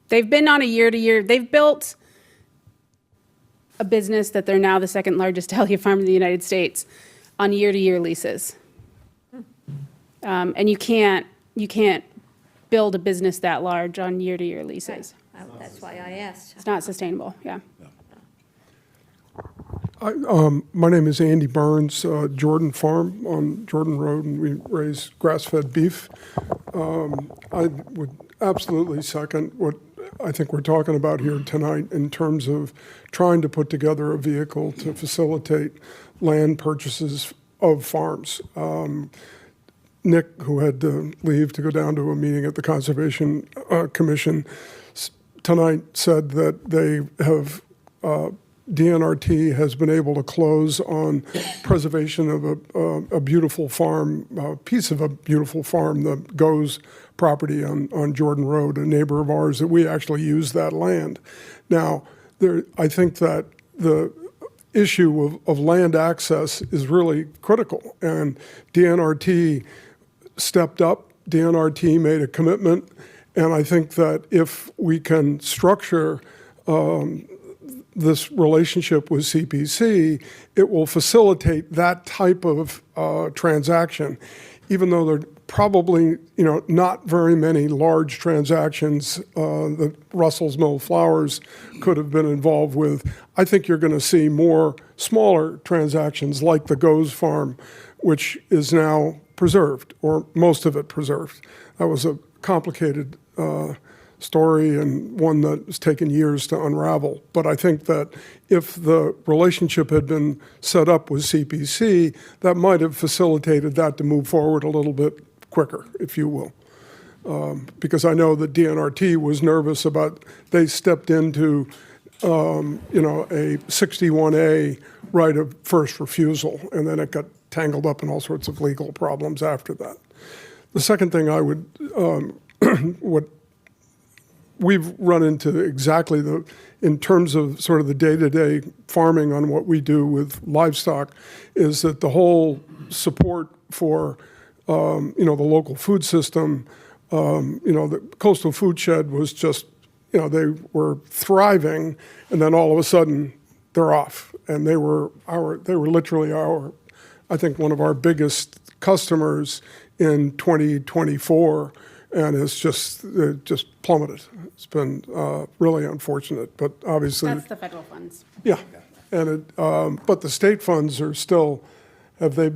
They've been on a year-to-year, they've built a business that they're now the second largest dahlia farm in the United States on year-to-year leases. And you can't build a business that large on year-to-year leases. That's why I asked. It's not sustainable, yeah. My name is Andy Burns, Jordan Farm on Jordan Road, and we raise grass-fed beef. I would absolutely second what I think we're talking about here tonight in terms of trying to put together a vehicle to facilitate land purchases of farms. Nick, who had to leave to go down to a meeting at the Conservation Commission tonight, said that they have DNRT has been able to close on preservation of a beautiful farm, a piece of a beautiful farm, the Goes property on Jordan Road, a neighbor of ours that we actually use that land. Now, I think that the issue of land access is really critical, and DNRT stepped up. DNRT made a commitment, and I think that if we can structure this relationship with CPC, it will facilitate that type of transaction, even though there are probably not very many large transactions that Russell's Mill Flowers could have been involved with. I think you're going to see more smaller transactions like the Goes Farm, which is now preserved, or most of it preserved. That was a complicated story and one that has taken years to unravel. But I think that if the relationship had been set up with CPC, that might have facilitated that to move forward a little bit quicker, if you will. Because I know that DNRT was nervous about, they stepped into a 61A right of first refusal, and then it got tangled up in all sorts of legal problems after that. The second thing I would, what we've run into exactly in terms of sort of the day-to-day farming on what we do with livestock, is that the whole support for, the local food system, the Coastal Food Shed was just they were thriving, and then all of a sudden, they're off. And they were literally I think one of our biggest customers in 2024, and it just plummeted. It's been really unfortunate, but obviously. That's the federal funds. Yeah, and but the state funds are still, have they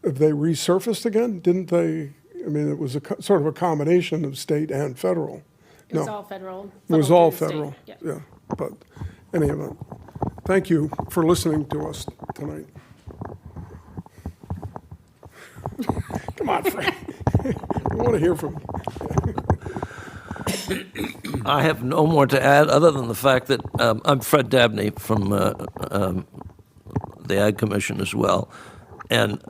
resurfaced again? Didn't they, I mean, it was sort of a combination of state and federal. It was No, all federal. it was all through the federal, state. yeah. But any event, thank you for listening to us tonight. Come on, Frank. I want to hear from you. I have no more to add, other than the fact that I'm Fred Dabney from the Ag Commission as well, and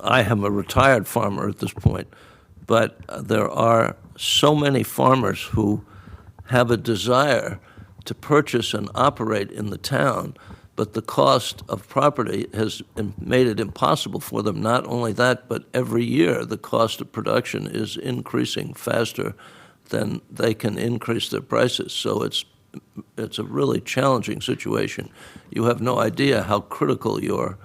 I am a retired farmer at this point, but there are so many farmers who have a desire to purchase and operate in the town, but the cost of property has made it impossible for them. Not only that, but every year the cost of production is increasing faster than they can increase their prices. So it's a really challenging situation. You have no idea how critical your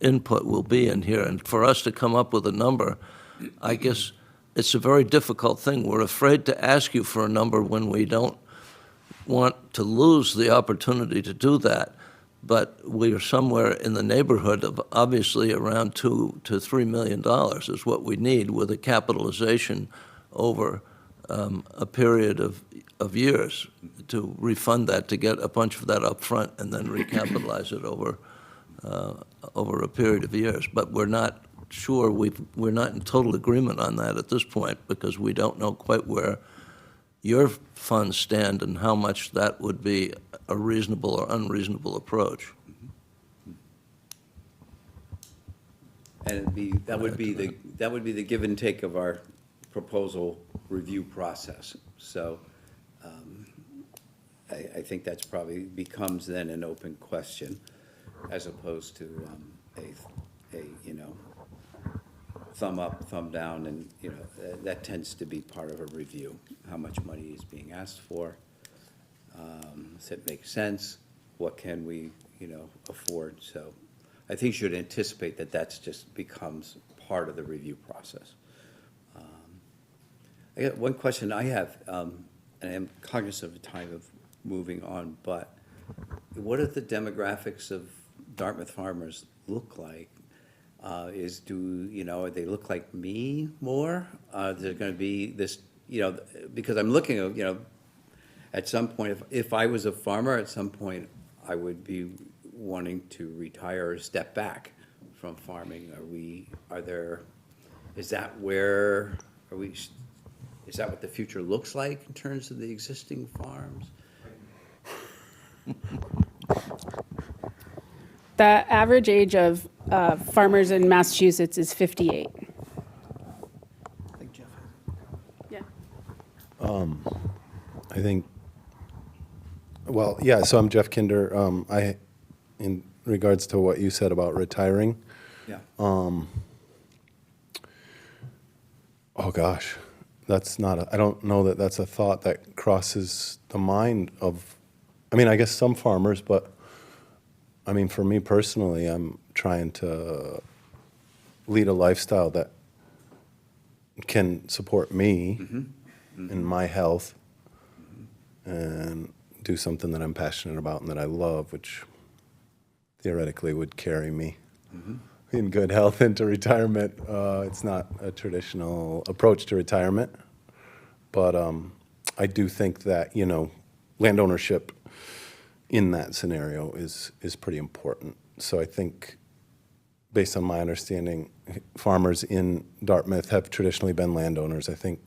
input will be in here. And for us to come up with a number, I guess it's a very difficult thing. We're afraid to ask you for a number when we don't want to lose the opportunity to do that. But we are somewhere in the neighborhood of obviously around $2 to $3 million is what we need, with a capitalization over a period of years to refund that, to get a bunch of that up front and then recapitalize it over a period of years. But we're not sure, we're not in total agreement on that at this point, because we don't know quite where your funds stand and how much that would be a reasonable or unreasonable approach. And that would be the give and take of our proposal review process. So I think that's probably becomes then an open question, as opposed to a thumb up, thumb down, and that tends to be part of a review. How much money is being asked for? Does it make sense? What can we afford? So I think you should anticipate that that's just becomes part of the review process. I got one question I have, and I'm cognizant of the time of moving on, but what do the demographics of Dartmouth farmers look like? Do they look like me more? Is there going to be this, because I'm looking at, at some point, if I was a farmer, at some point, I would be wanting to retire or step back from farming. Is that what the future looks like in terms of the existing farms? The average age of farmers in Massachusetts is 58. I think Jeff has Yeah. I think, well, yeah, so I'm Jeff Kinder. In regards to what you said about retiring, Yeah. oh gosh, that's not, I don't know that that's a thought that crosses the mind of, I guess some farmers, but for me personally, I'm trying to lead a lifestyle that can support me and my health, and do something that I'm passionate about and that I love, which theoretically would carry me in good health into retirement. It's not a traditional approach to retirement, but I do think that, land ownership in that scenario is pretty important. So I think, based on my understanding, farmers in Dartmouth have traditionally been landowners. I think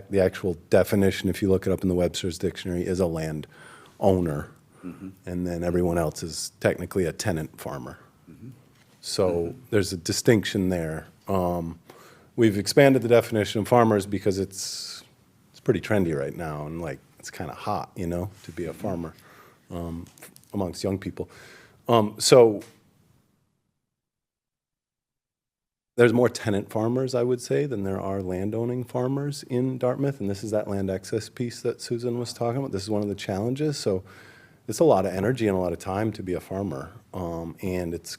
the actual definition, if you look it up in the Webster's Dictionary, is a land owner. And then everyone else is technically a tenant farmer. So there's a distinction there. We've expanded the definition of farmers because it's pretty trendy right now, and it's kind of hot, to be a farmer amongst young people. So there's more tenant farmers, I would say, than there are landowning farmers in Dartmouth. And this is that land access piece that Susan was talking about. This is one of the challenges. So it's a lot of energy and a lot of time to be a farmer. And it's,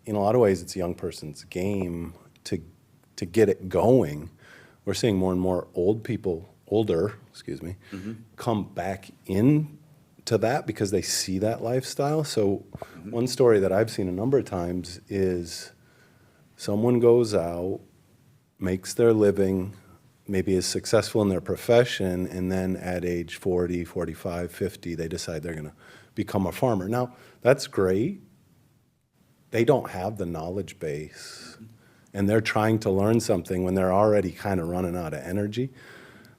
in a lot of ways, it's a young person's game to get it going. We're seeing more and more older, come back in to that because they see that lifestyle. So one story that I've seen a number of times is someone goes out, makes their living, maybe is successful in their profession, and then at age 40, 45, 50, they decide they're going to become a farmer. Now, that's great. They don't have the knowledge base, and they're trying to learn something when they're already kind of running out of energy.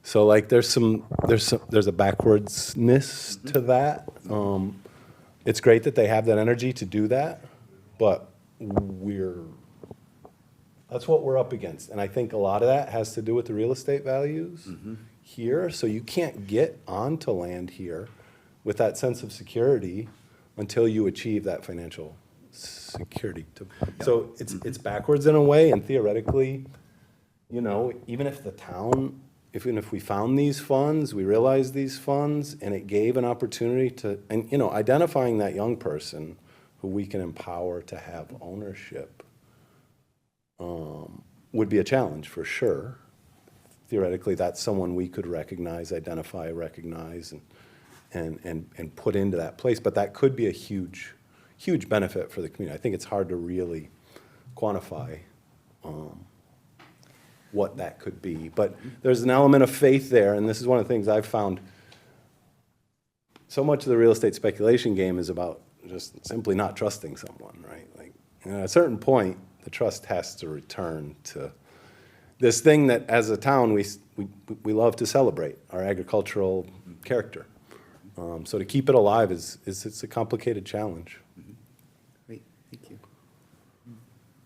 So like there's a backwardsness to that. It's great that they have that energy to do that, but that's what we're up against. And I think a lot of that has to do with the real estate values here. So you can't get onto land here with that sense of security until you achieve that financial security. So it's backwards in a way, and theoretically, you know, even if the town, even if we found these funds, we realized these funds, and it gave an opportunity to, and, you know, identifying that young person who we can empower to have ownership would be a challenge for sure. Theoretically, that's someone we could recognize, identify, recognize, and put into that place. But that could be a huge benefit for the community. I think it's hard to really quantify what that could be. But there's an element of faith there, and this is one of the things I've found. So much of the real estate speculation game is about just simply not trusting someone, right? Like, you know, at a certain point, the trust has to return to this thing that, as a town, we love to celebrate, our agricultural character. So to keep it alive it's a complicated challenge. Great, thank you.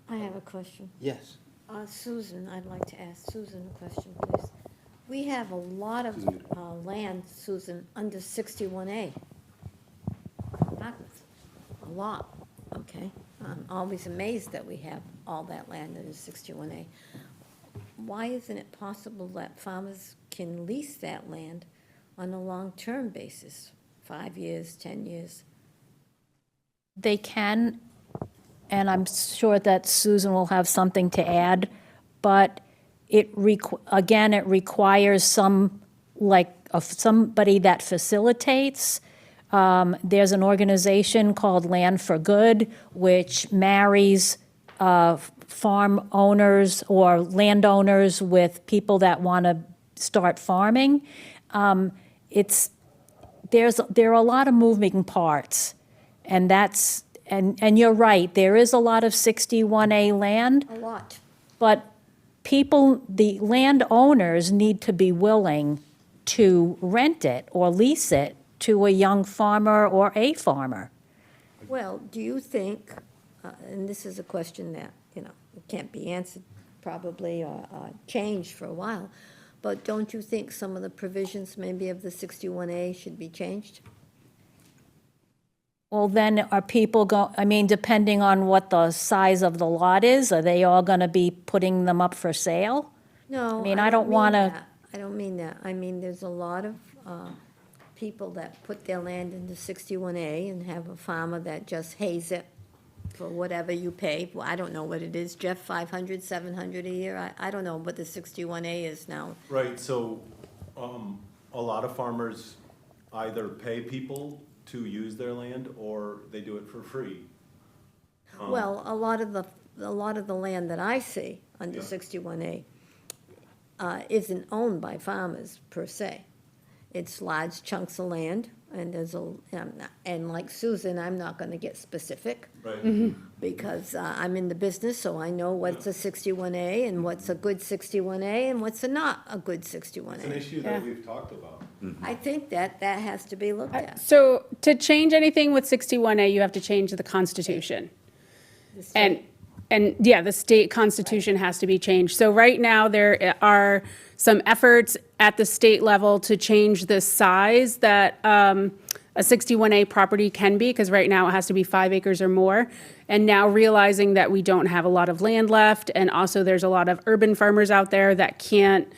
I have a question. Yes. Susan, I'd like to ask Susan a question, please. We have a lot of land, Susan, under 61A. A lot, okay? I'm always amazed that we have all that land under 61A. Why isn't it possible that farmers can lease that land on a long-term basis, 5 years, 10 years? They can, and I'm sure that Susan will have something to add, but it requires somebody that facilitates. There's an organization called Land for Good, which marries farm owners or landowners with people that want to start farming. There are a lot of moving parts, and you're right, there is a lot of 61A land. A lot. But the landowners need to be willing to rent it or lease it to a young farmer or a farmer. Well, do you think, and this is a question that, you know, can't be answered probably or changed for a while, but don't you think some of the provisions maybe of the 61A should be changed? Well, then are people depending on what the size of the lot is, are they all going to be putting them up for sale? No, I don't want to. I don't mean that. I mean, there's a lot of people that put their land into 61A and have a farmer that just hays it for whatever you pay. Well, I don't know what it is, Jeff, 500, 700 a year? I don't know what the 61A is now. Right, so a lot of farmers either pay people to use their land or they do it for free. Well, a lot of the land that I see under 61A isn't owned by farmers per se. It's large chunks of land, and and like Susan, I'm not gonna get specific. Right. Because I'm in the business, so I know what's a 61A and what's a good 61A and what's not a good 61A. It's an issue that we've talked about. I think that has to be looked at. So to change anything with 61A, you have to change the Constitution. The state- And yeah, the state constitution has to be changed. So right now, there are some efforts at the state level to change the size that a a 61A property can be, because right now it has to be 5 acres or more. And now realizing that we don't have a lot of land left, and also there's a lot of urban farmers out there that can't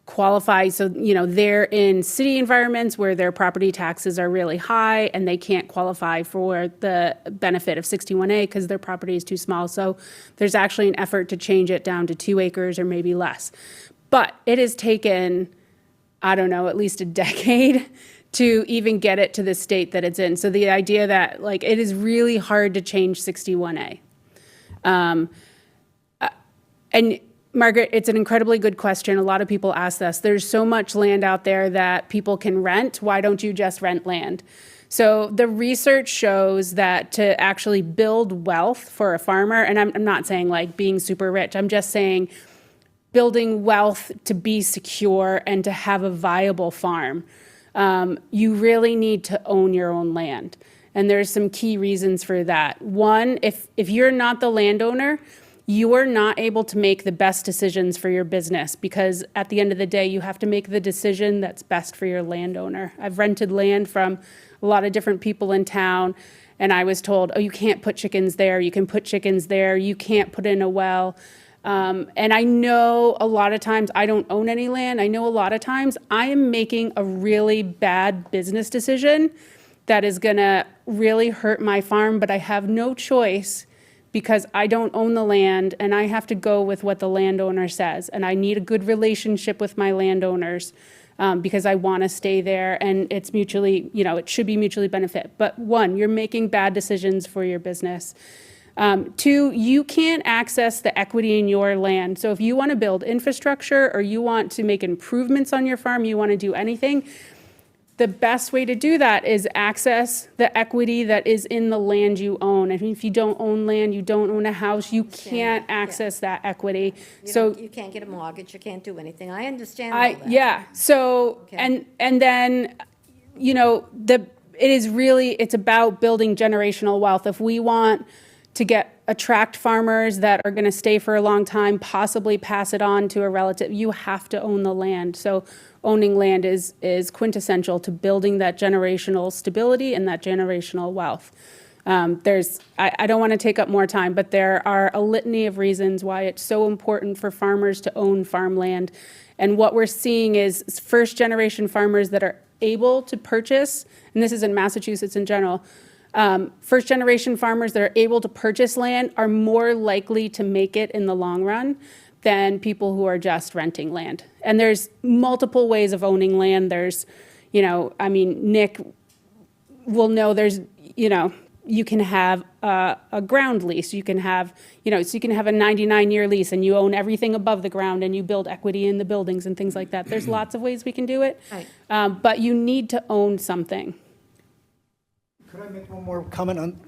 qualify. So, they're in city environments where their property taxes are really high and they can't qualify for the benefit of 61A because their property is too small. So there's actually an effort to change it down to 2 acres or maybe less. But it has taken, I don't know, at least a decade to even get it to the state that it's in. So the idea that it is really hard to change 61A. And Margaret, it's an incredibly good question. A lot of people ask this. There's so much land out there that people can rent. Why don't you just rent land? So the research shows that to actually build wealth for a farmer, and I'm not saying being super rich, I'm just saying building wealth to be secure and to have a viable farm, you really need to own your own land. And there's some key reasons for that. One, if you're not the landowner, you are not able to make the best decisions for your business, because at the end of the day, you have to make the decision that's best for your landowner. I've rented land from a lot of different people in town, and I was told, oh, you can't put chickens there, you can put chickens there, you can't put in a well. And I know a lot of times I don't own any land. I know a lot of times I am making a really bad business decision that is gonna really hurt my farm, but I have no choice because I don't own the land and I have to go with what the landowner says. And I need a good relationship with my landowners because I want to stay there, and it's mutually, it should be mutually benefit. But one, you're making bad decisions for your business. Two, you can't access the equity in your land. So if you want to build infrastructure or you want to make improvements on your farm, you want to do anything, the best way to do that is access the equity that is in the land you own. And if you don't own land, you don't own a house, you can't access that equity. So You can't get a mortgage, you can't do anything. I understand all that. yeah. So, Okay. and then, it's about building generational wealth. If we want to attract farmers that are going to stay for a long time, possibly pass it on to a relative, you have to own the land. So owning land is quintessential to building that generational stability and that generational wealth. I don't want to take up more time, but there are a litany of reasons why it's so important for farmers to own farmland. And what we're seeing is first-generation farmers that are able to purchase, and this is in Massachusetts in general, first-generation farmers that are able to purchase land are more likely to make it in the long run than people who are just renting land. And there's multiple ways of owning land. There's, Nick will know there's, you can have a ground lease. You can have, so you can have a 99-year lease and you own everything above the ground and you build equity in the buildings and things like that. There's lots of ways we can do it. Right. But you need to own something. Could I make one more comment on?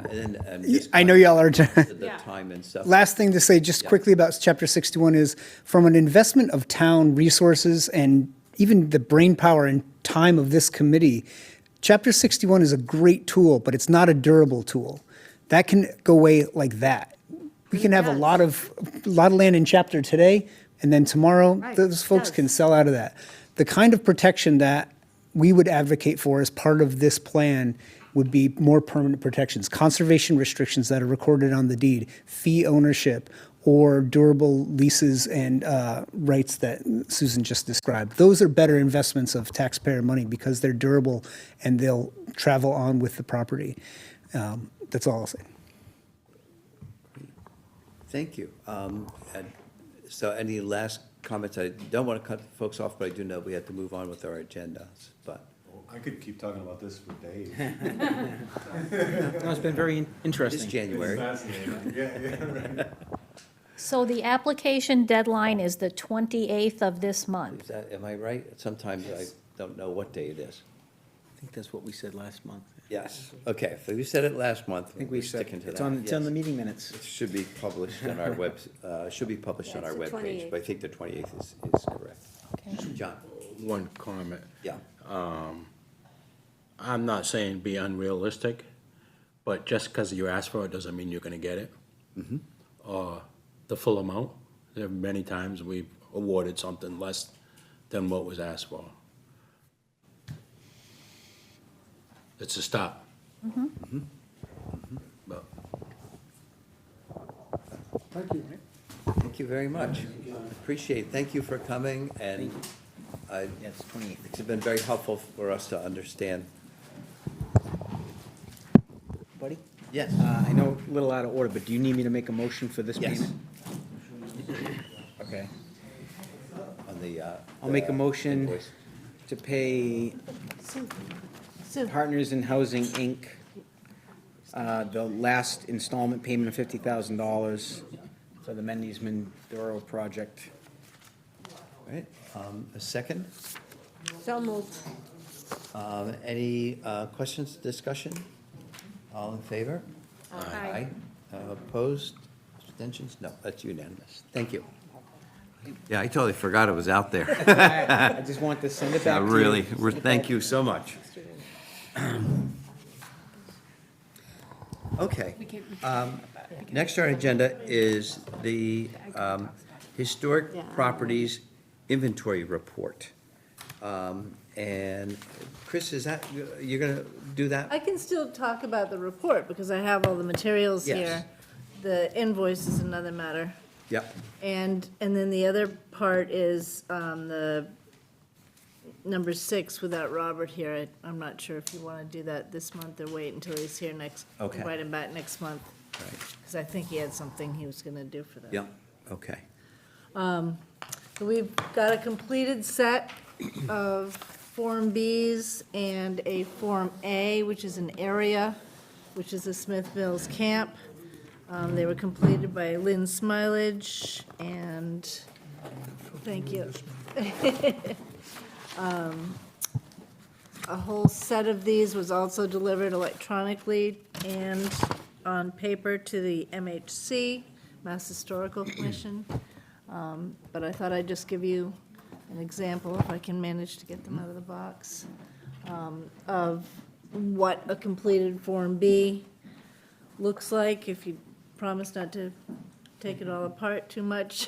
And just I know y'all are. the time and stuff. Last thing to say, just quickly about Chapter 61 is, from an investment of town resources and even the brainpower and time of this committee, Chapter 61 is a great tool, but it's not a durable tool. That can go away like that. We can have a lot of land in chapter today, and then tomorrow, Right, those folks does. can sell out of that. The kind of protection that we would advocate for as part of this plan would be more permanent protections, conservation restrictions that are recorded on the deed, fee ownership, or durable leases and rights that Susan just described. Those are better investments of taxpayer money because they're durable and they'll travel on with the property. That's all I'll say. Thank you. So any last comments? I don't want to cut folks off, but I do know we have to move on with our agendas, but. I could keep talking about this for days. No, it's been very It's interesting. January. Fascinating. Yeah, right. So the application deadline is the 28th of this month. Is that, am I right? Sometimes I don't know what day it is. I think that's what we said last month. Yes, okay, so you said it last month. I think we We're said, sticking to it's that. on the Yes. meeting minutes. It should be published on our web, should be published on Yeah, our it's the webpage, 28th. but I think the 28th is correct. Okay. John? One comment. Yeah. I'm not saying be unrealistic, but just because you ask for it doesn't mean you're gonna get it. Or the full amount. There are many times we've awarded something less than what was asked for. It's a start. But Thank you. Thank you very much. Appreciate it. Thank you for coming, and Yes, 28th. it's been very helpful for us to understand. Buddy? Yes. I know a little out of order, but do you need me to make a motion for this Yes. payment? Okay. On the, I'll make a motion invoice. to pay Sue, Partners in Housing, Inc., the last installment payment of $50,000 for the Mendes Mondoro project. All right, a second. So moved. Any questions, discussion? All in favor? Aye. Opposed? Abstentions? No, that's unanimous. Thank you. Yeah, I totally forgot it was out there. I just want to send it Yeah, back to you. really, thank you so much. Okay. Next on our agenda is the Historic Properties Inventory Report. And Chris, is that, you're gonna do that? I can still talk about the report because I have all the materials Yes. here. The invoice is another matter. Yep. And then the other part is the number 6 without Robert here. I'm not sure if you want to do that this month or wait until he's here next. Okay. Invite him back next month, Right. because I think he had something he was going to do for that. Yep, okay. So we've got a completed set of Form Bs and a Form A, which is an area, which is a Smith Mills camp. They were completed by Lynn Smilage, and, thank you. A whole set of these was also delivered electronically and on paper to the MHC, Mass Historical Commission. But I thought I'd just give you an example, if I can manage to get them out of the box, of what a completed Form B looks like. If you promise not to take it all apart too much,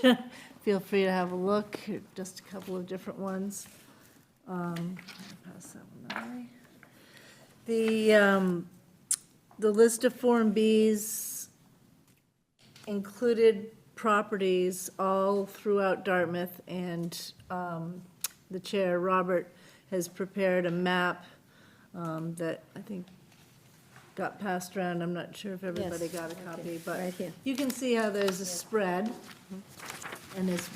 feel free to have a look, just a couple of different ones. Pass that one away. The list of Form Bs included properties all throughout Dartmouth, and the chair, Robert, has prepared a map that I think got passed around. I'm not sure if everybody Yes. got a copy, but Right here. you can see how there's a spread. And it's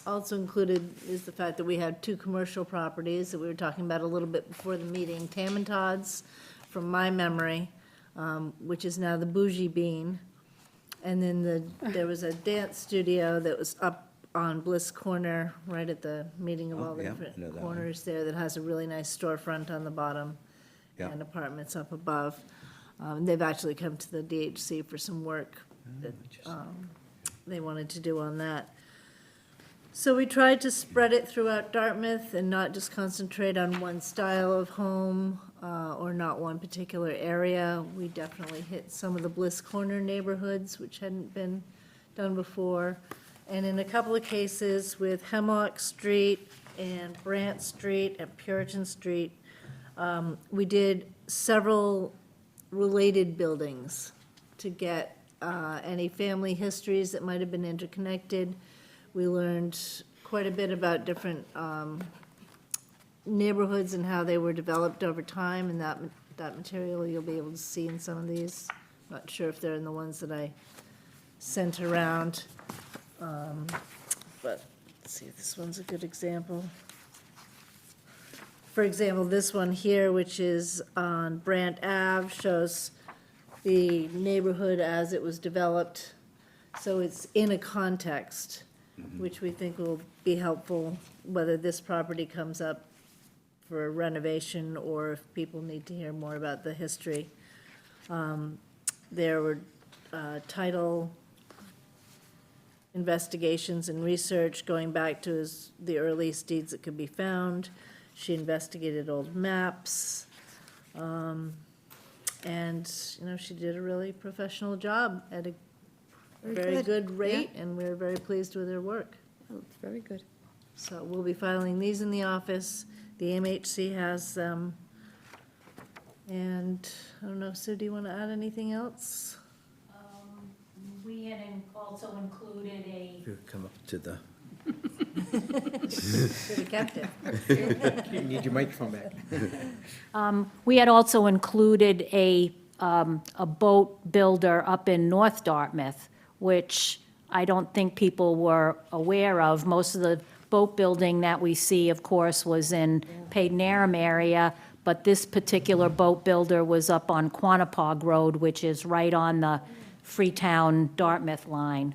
also included is the fact that we have 2 commercial properties that we were talking about a little bit before the meeting. Tam and Todd's, from my memory, which is now the Bougie Bean. And then there was a dance studio that was up on Bliss Corner, right at the meeting of Oh, all the yeah, I different know that one. corners there, that has a really nice storefront on the bottom Yeah. and apartments up above. They've actually come to the DHC for some work that they wanted to do on that. So we tried to spread it throughout Dartmouth and not just concentrate on one style of home or not one particular area. We definitely hit some of the Bliss Corner neighborhoods, which hadn't been done before. And in a couple of cases with Hemlock Street and Brant Street and Puritan Street, we did several related buildings to get any family histories that might have been interconnected. We learned quite a bit about different neighborhoods and how they were developed over time, and that material you'll be able to see in some of these. Not sure if they're in the ones that I sent around. But let's see, this one's a good example. For example, this one here, which is on Brant Ave, shows the neighborhood as it was developed. So it's in a context, which we think will be helpful, whether this property comes up for renovation or if people need to hear more about the history. There were title investigations and research going back to the earliest deeds that could be found. She investigated old maps. And, she did a really professional job at a very good rate, and we're very pleased with her work. Oh, it's very good. So we'll be filing these in the office. The MHC has them. And, I don't know, Sue, do you want to add anything else? We had also included a, Come up to the. Should have kept it. You need your microphone back. we had also included a boat builder up in North Dartmouth, which I don't think people were aware of. Most of the boat building that we see, of course, was in Padenham area, but this particular boat builder was up on Quantapug Road, which is right on the Freetown-Dartmouth line.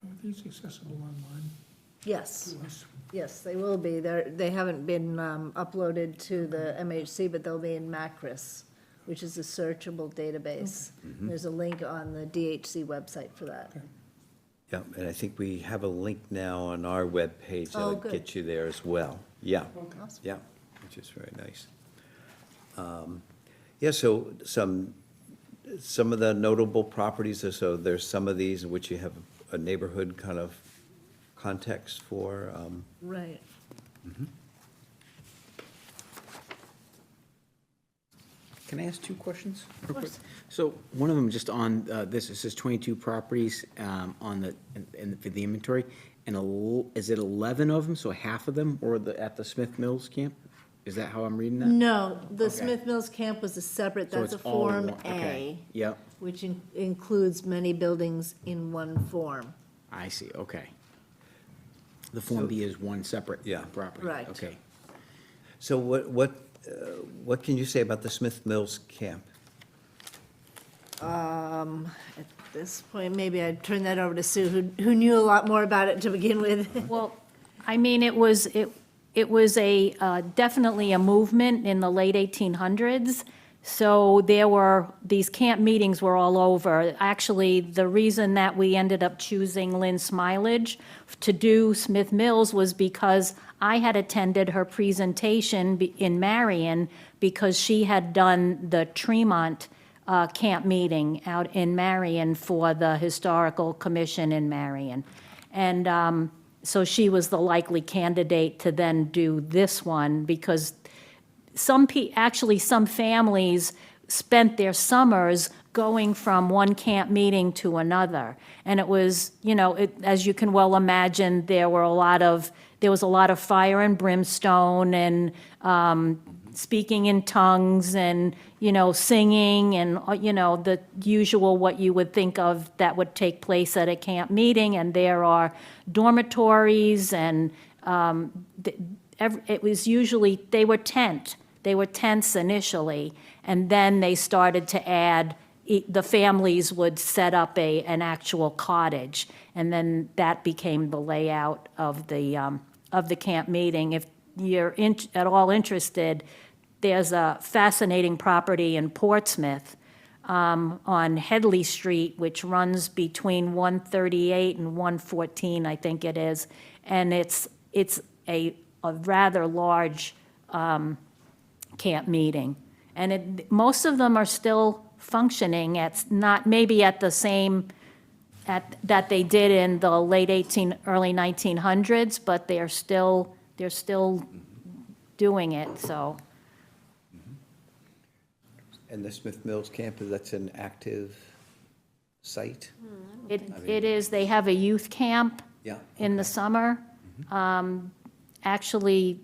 Are these accessible online Yes, to us? yes, they will be. They haven't been uploaded to the MHC, but they'll be in Macris, which is a searchable database. There's a link on the DHC website for that. Yeah, and I think we have a link now on our webpage Oh, that'll good. get you there as well. Yeah, Awesome. yeah, which is very nice. Yeah, so some of the notable properties, so there's some of these in which you have a neighborhood kind of context for. Right. Can I ask two questions? real quick? So one of them just on this, it says 22 properties on for the inventory, and is it 11 of them, so half of them, or at the Smith Mills camp? Is that how I'm reading that? No, the Okay. Smith Mills camp was a separate, So that's a it's all Form one- okay. A, Yep, which includes many buildings in one form. I see, okay. The Form B is one separate Yeah. property? Right. Okay. So what can you say about the Smith Mills camp? At this point, maybe I'd turn that over to Sue, who knew a lot more about it to begin with. Well, I mean, it was a, definitely a movement in the late 1800s. So there were, these camp meetings were all over. Actually, the reason that we ended up choosing Lynn Smilage to do Smith Mills was because I had attended her presentation in Marion because she had done the Tremont camp meeting out in Marion for the Historical Commission in Marion. And so she was the likely candidate to then do this one because actually some families spent their summers going from one camp meeting to another. And it was, as you can well imagine, there was a lot of fire and brimstone and speaking in tongues and, singing and, the usual what you would think of that would take place at a camp meeting. And there are dormitories and it was usually, they were tents initially, and then they started to add, the families would set up an actual cottage, and then that became the layout of the camp meeting. If you're at all interested, there's a fascinating property in Portsmouth on Headley Street, which runs between 138 and 114, I think it is, and it's a rather large camp meeting. And most of them are still functioning maybe at the same, that they did in the late early 1900s, but they're still doing it, so. And the Smith Mills camp, that's an active site? It is, they have a youth camp Yeah. in the summer. Actually,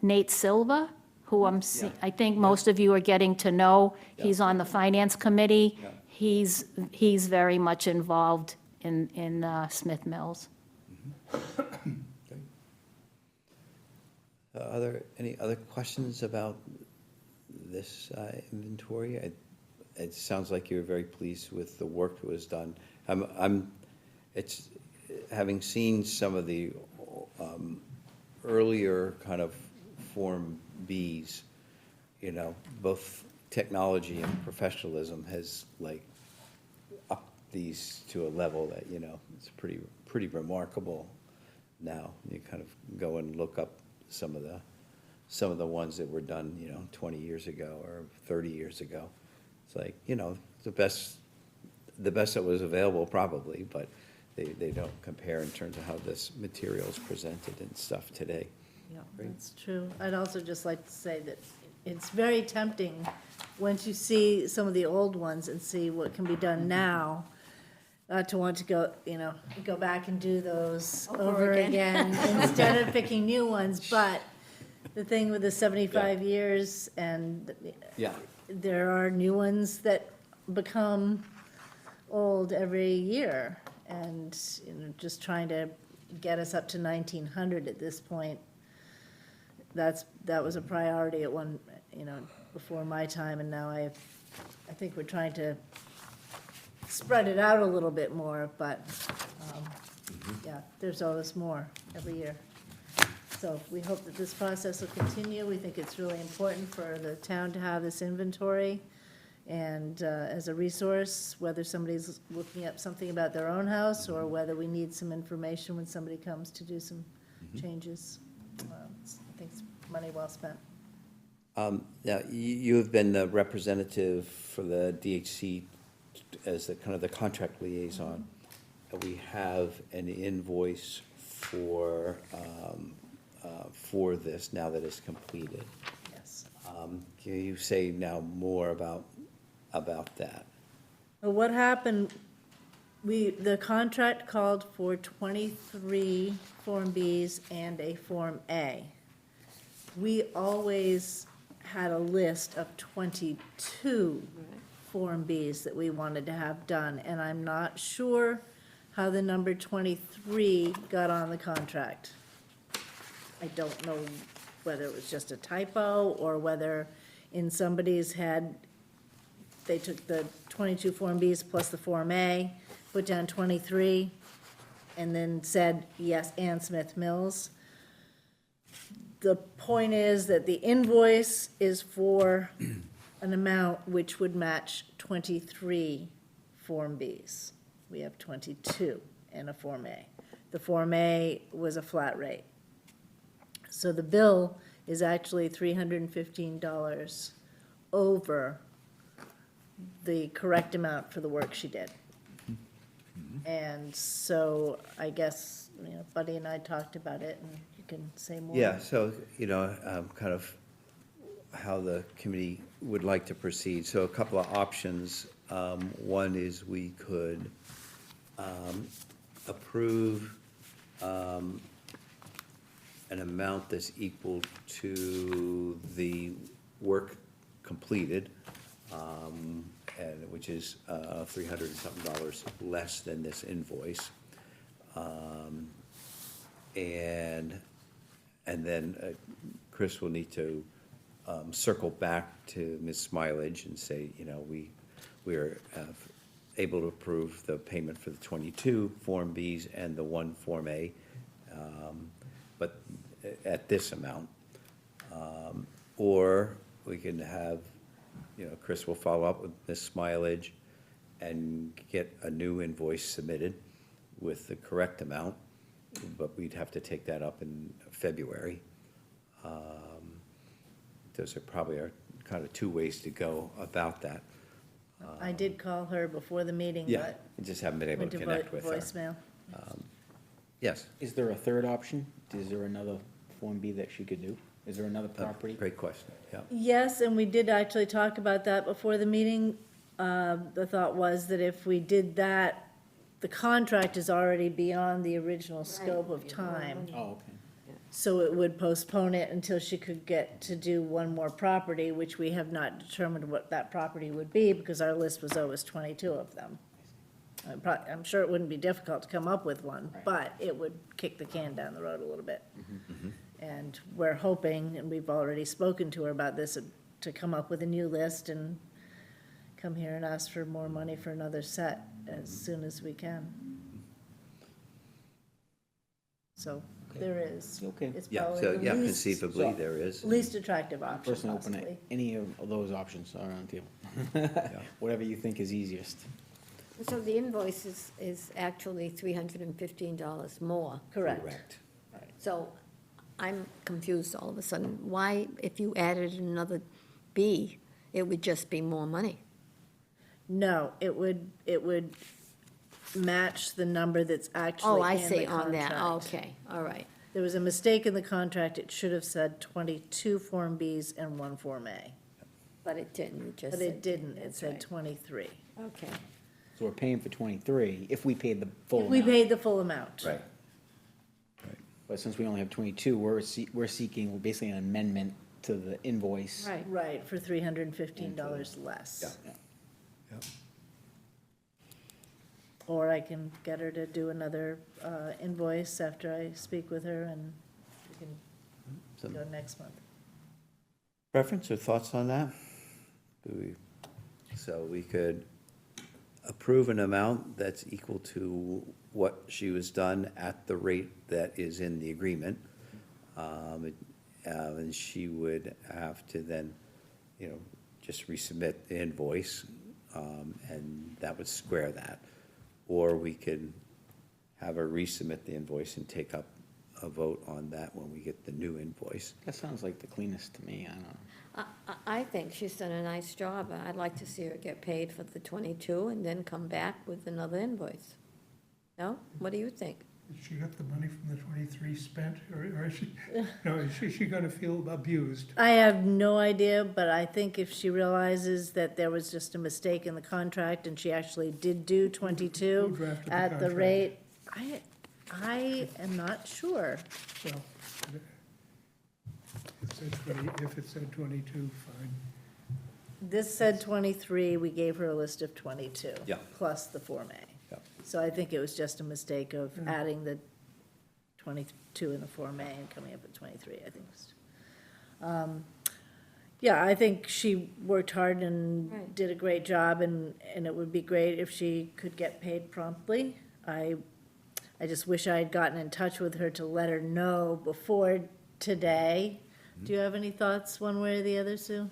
Nate Silva, who I think most of you are getting to know, he's on the finance committee. Yeah. He's very much involved in Smith Mills. Are there any other questions about this inventory? It sounds like you're very pleased with the work that was done. Having seen some of the earlier kind of Form Bs, both technology and professionalism has upped these to a level that, it's pretty remarkable now. You kind of go and look up some of the ones that were done, 20 years ago or 30 years ago. It's like, the best that was available probably, but they don't compare in terms of how this material is presented and stuff today. Yeah, that's true. I'd also just like to say that it's very tempting, once you see some of the old ones and see what can be done now, to want to go, go back and do those over again instead of picking new ones. But the thing with the 75 years, and Yeah. there are new ones that become old every year. And, just trying to get us up to 1900 at this point, that was a priority at one, before my time, and now I think we're trying to spread it out a little bit more, but, yeah, there's always more every year. So we hope that this process will continue. We think it's really important for the town to have this inventory and as a resource, whether somebody's looking up something about their own house or whether we need some information when somebody comes to do some changes. I think it's money well spent. Now, you have been the representative for the DHC as the kind of the contract liaison. We have an invoice for this now that it's completed. Yes. Can you say now more about that? Well, what happened, the contract called for 23 Form Bs and a Form A. We always had a list of 22 Form Bs that we wanted to have done, and I'm not sure how the number 23 got on the contract. I don't know whether it was just a typo or whether in somebody's head, they took the 22 Form Bs plus the Form A, put down 23, and then said, yes, Ann Smith Mills. The point is that the invoice is for an amount which would match 23 Form Bs. We have 22 and a Form A. The Form A was a flat rate. So the bill is actually $315 over the correct amount for the work she did. And so I guess, Buddy and I talked about it, and you can say more. Yeah, so, kind of how the committee would like to proceed. So a couple of options. One is we could approve an amount that's equal to the work completed, and which is $300 and something less than this invoice. And then Chris will need to circle back to Ms. Smilage and say, we are able to approve the payment for the 22 Form Bs and the 1 Form A, but at this amount. Or we can have, Chris will follow up with Ms. Smilage and get a new invoice submitted with the correct amount, but we'd have to take that up in February. Those are probably our kind of two ways to go about that. I did call her before the meeting, Yeah, but I just haven't been able went to to connect with her. voicemail. Yes. Is there a third option? Is there another Form B that she could do? Is there another property? Great question, yeah. Yes, and we did actually talk about that before the meeting. The thought was that if we did that, the contract is already beyond the original scope of time. Oh, okay. So it would postpone it until she could get to do one more property, which we have not determined what that property would be, because our list was always 22 of them. I'm sure it wouldn't be difficult to come up with one, but it would kick the can down the road a little bit. And we're hoping, and we've already spoken to her about this, to come up with a new list and come here and ask for more money for another set as soon as we can. So there is. Okay. It's Yeah, probably so, the yeah, least, conceivably, there is. least attractive option Personally, open possibly. it, any of those options are on the table. Whatever you think is easiest. So the invoice is actually $315 more. Correct. Correct. So I'm confused all of a sudden. Why, if you added another B, it would just be more money? No, it would match the number that's actually Oh, in I the see, on that, contract. okay, all right. There was a mistake in the contract. It should have said 22 Form Bs and 1 Form A. But it didn't, it just But said. it didn't. It That's said right. 23. Okay, So we're paying for 23 if we paid the full We amount. paid the full amount. Right. But since we only have 22, we're seeking basically an amendment to the invoice. right. Right, for $315 less. Yeah. Or I can get her to do another invoice after I speak with her, and we Some can go next month. preference or thoughts on that? So we could approve an amount that's equal to what she was done at the rate that is in the agreement. And she would have to then, just resubmit the invoice, and that would square that. Or we could have her resubmit the invoice and take up a vote on that when we get the new invoice. That sounds like the cleanest to me, I don't know. I think she's done a nice job. I'd like to see her get paid for the 22 and then come back with another invoice. No? What do you think? Has she got the money from the 23 spent, or is she, no, is she gonna feel abused? I have no idea, but I think if she realizes that there was just a mistake in the contract and she actually did do Who 22 drafted the at the contract? rate, I am not sure. Well, if it said 22, fine. This said 23, we gave her a list of 22. Yeah. Plus the Form A. Yeah. So I think it was just a mistake of adding the 22 in the Form A and coming up with 23, I think. Yeah, I think she worked hard and Right. did a great job, and it would be great if she could get paid promptly. I just wish I had gotten in touch with her to let her know before today. Do you have any thoughts, one way or the other, Sue?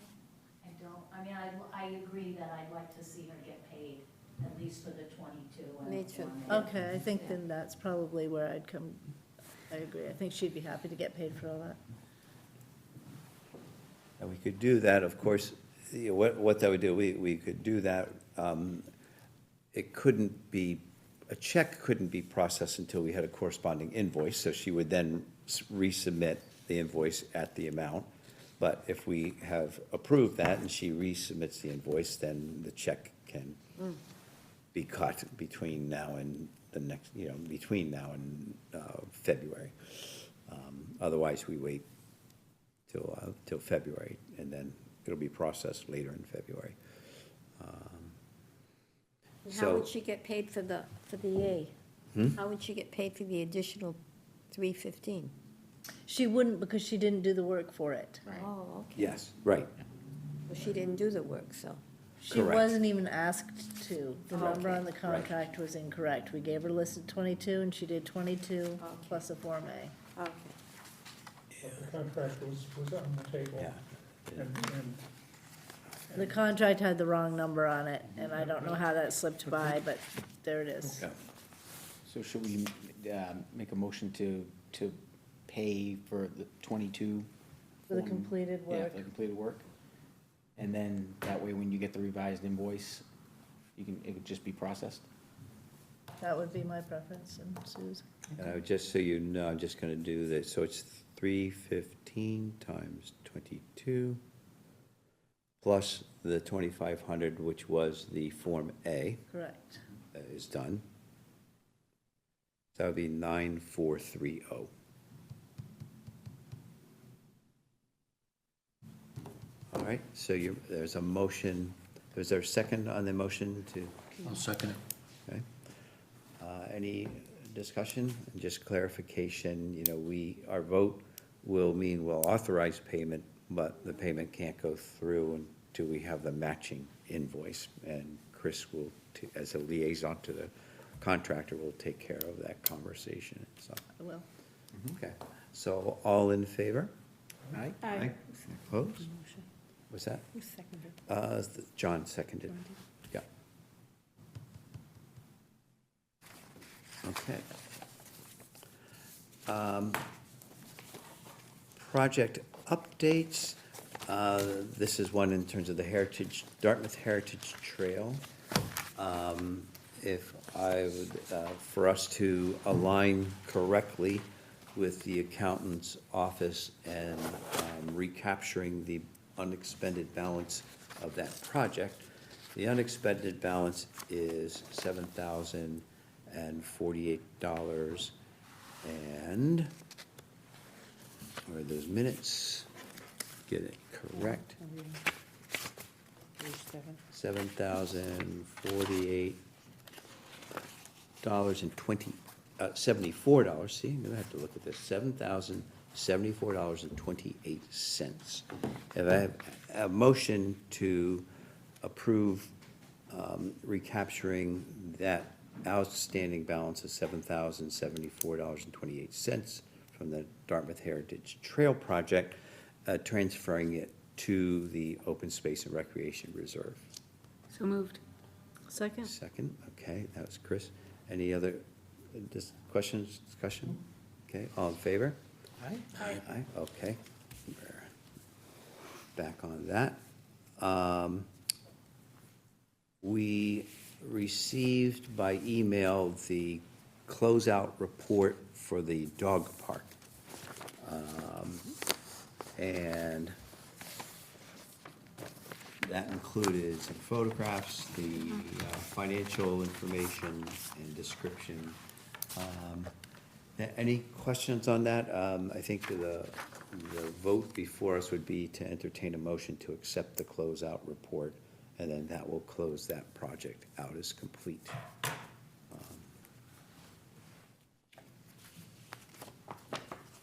I don't, I agree that I'd like to see her get paid, at least for the 22. and Me the too. Form A. Okay, I think then that's probably where I'd come, I agree. I think she'd be happy to get paid for all that. And we could do that, of course, what that would do, we could do that. It couldn't be, a check couldn't be processed until we had a corresponding invoice, so she would then resubmit the invoice at the amount. But if we have approved that and she resubmits the invoice, then the check can be cut between now and the next, between now and February. Otherwise, we wait till February, and then it'll be processed later in February. And So- how would she get paid for the A? How would she get paid for the additional 315? She wouldn't because she didn't do the work for it. Oh, okay. Yes, right, Well, she didn't do the work, so. She Correct. wasn't even asked to. The number on the right. contract was incorrect. We gave her a list of 22, and she did 22 plus a Form A. Okay. The contract was on the table. yeah. And The contract had the wrong number on it, and I don't know how that slipped by, but there it is. Yeah. So should we make a motion to pay for the 22? For the form- completed Yeah, work. for the completed work. And then that way, when you get the revised invoice, it could just be processed? That would be my preference, and Sue's. And just so you know, I'm just gonna do this, so it's 315 times 22, plus the 2,500, which was the Form A, Correct. that is done. So that would be 9,430. All right, so there's a motion, is there a second on the motion to? I'll second it. Okay. Any discussion, and just clarification, our vote will mean we'll authorize payment, but the payment can't go through until we have the matching invoice. And Chris will, as a liaison to the contractor, will take care of that conversation, so. I will. Okay, so all in favor? Aye. Aye. Opposed? What's that? Who seconded? John seconded. Yeah. Okay. Project updates. This is one in terms of the Dartmouth Heritage Trail. If I would, for us to align correctly with the accountant's office and recapturing the unexpended balance of that project. The unexpended balance is $7,048, and, where are those minutes? Get it correct. $74, see, I'm gonna have to look at this, $7,074.28. If I have a motion to approve recapturing that outstanding balance of $7,074.28 from the Dartmouth Heritage Trail Project, transferring it to the Open Space and Recreation Reserve. So moved. Second? Second, okay, that was Chris. Any other questions, discussion? Okay, all in favor? Aye. Aye, okay. We're back on that. We received by email the closeout report for the dog park. And that included some photographs, the financial information and description. Any questions on that? I think the vote before us would be to entertain a motion to accept the closeout report, and then that will close that project out as complete.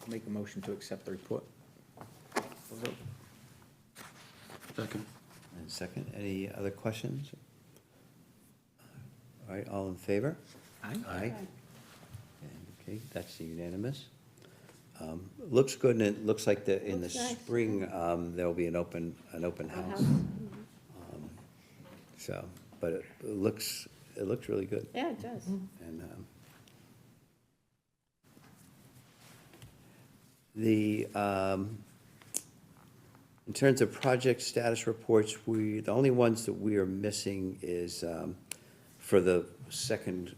Make a motion to accept the report. Second. And second, any other questions? All right, all in favor? Aye. Aye. And, okay, that's unanimous. Looks good, and it looks like in the Looks nice. spring, there'll be an open house. So, but it looks really good. Yeah, it does. And in terms of project status reports, the only ones that we are missing is for the second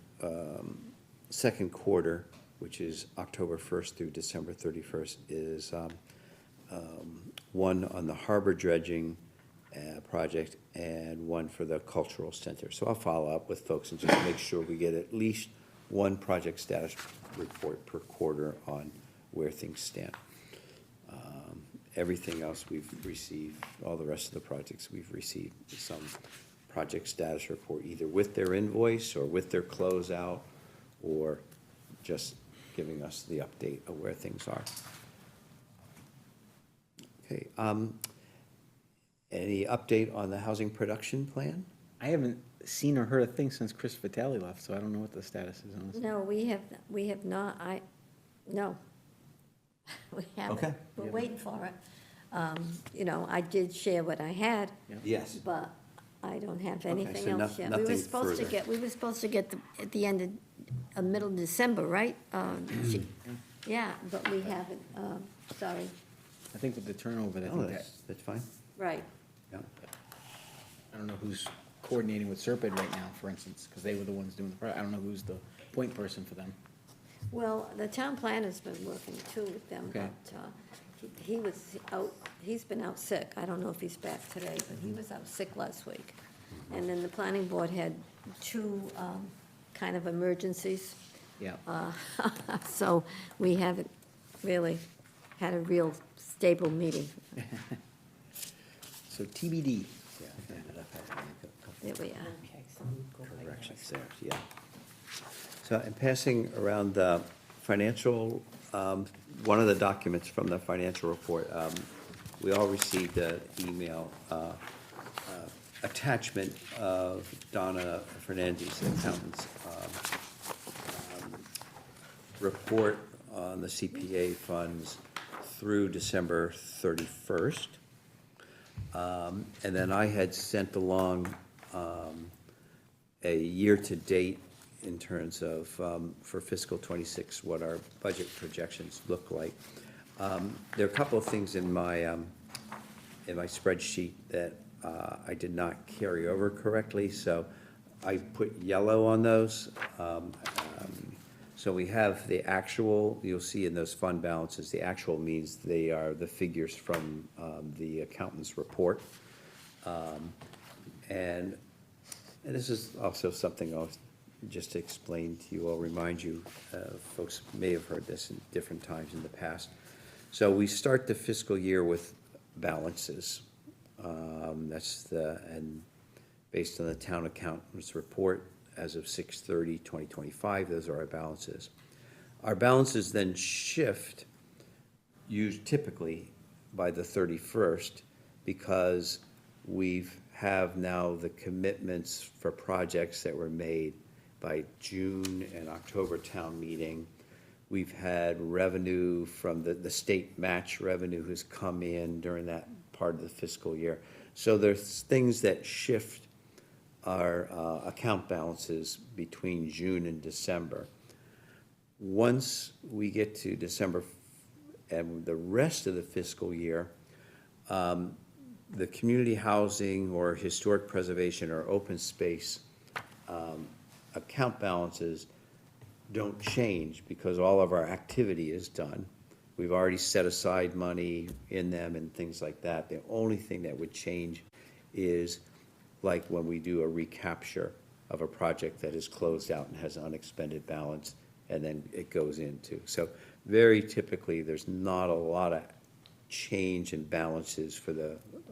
quarter, which is October 1st through December 31st, is one on the harbor dredging project and one for the cultural center. So I'll follow up with folks and just make sure we get at least one project status report per quarter on where things stand. Everything else we've received, all the rest of the projects we've received some project status report, either with their invoice or with their closeout, or just giving us the update of where things are. Okay, any update on the housing production plan? I haven't seen or heard a thing since Chris Vitale left, so I don't know what the status is on this. No, we have not, no. We haven't. Okay. We're waiting for it. I did share what I had, Yes. but I don't have Okay, anything so else yet. We nothing were supposed to further. get, at the end of middle of December, right? Yeah, but we haven't, sorry. I think with the turnover, I Oh, think that, that's fine. Right. Yeah. I don't know who's coordinating with Serpide right now, for instance, because they were the ones doing the, I don't know who's the point person for them. Well, the town planner's been working too with them, Okay. but he was out, he's been out sick. I don't know if he's back today, but he was out sick last week. And then the planning board had two kind of emergencies. Yeah. So we haven't really had a real stable meeting. So TBD. Yeah, I ended up having to make a couple There we are. corrections there, yeah. So in passing around the financial, one of the documents from the financial report, we all received an email attachment of Donna Fernandez, the accountant's report on the CPA funds through December 31st. And then I had sent along a year-to-date in terms of, for fiscal '26, what our budget projections look like. There are a couple of things in my spreadsheet that I did not carry over correctly, so I put yellow on those. So we have the actual, you'll see in those fund balances, the actual means they are the figures from the accountant's report. And this is also something I'll just explain to you, I'll remind you, folks may have heard this in different times in the past. So we start the fiscal year with balances. And based on the town accountant's report, as of 6/30/2025, those are our balances. Our balances then shift, typically by the 31st, because have now the commitments for projects that were made by June and October town meeting. We've had revenue from the state match revenue has come in during that part of the fiscal year. So there's things that shift our account balances between June and December. Once we get to December and the rest of the fiscal year, the community housing or historic preservation or open space account balances don't change because all of our activity is done. We've already set aside money in them and things like that. The only thing that would change is like when we do a recapture of a project that is closed out and has an unexpended balance, and then it goes into. So very typically, there's not a lot of change in balances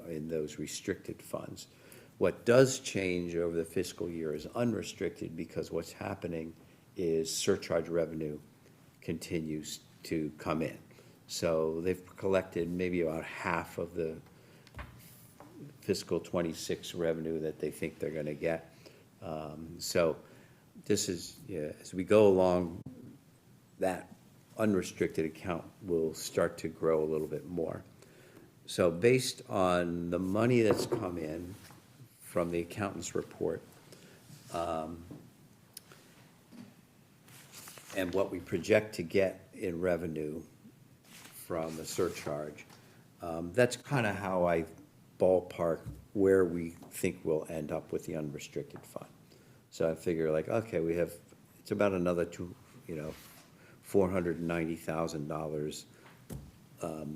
in those restricted funds. What does change over the fiscal year is unrestricted, because what's happening is surcharge revenue continues to come in. So they've collected maybe about half of the fiscal 26 revenue that they think they're going to get. So this is, as we go along, that unrestricted account will start to grow a little bit more. So based on the money that's come in from the accountant's report, and what we project to get in revenue from the surcharge, that's kind of how I ballpark where we think we'll end up with the unrestricted fund. So I figure like, okay, it's about another $490,000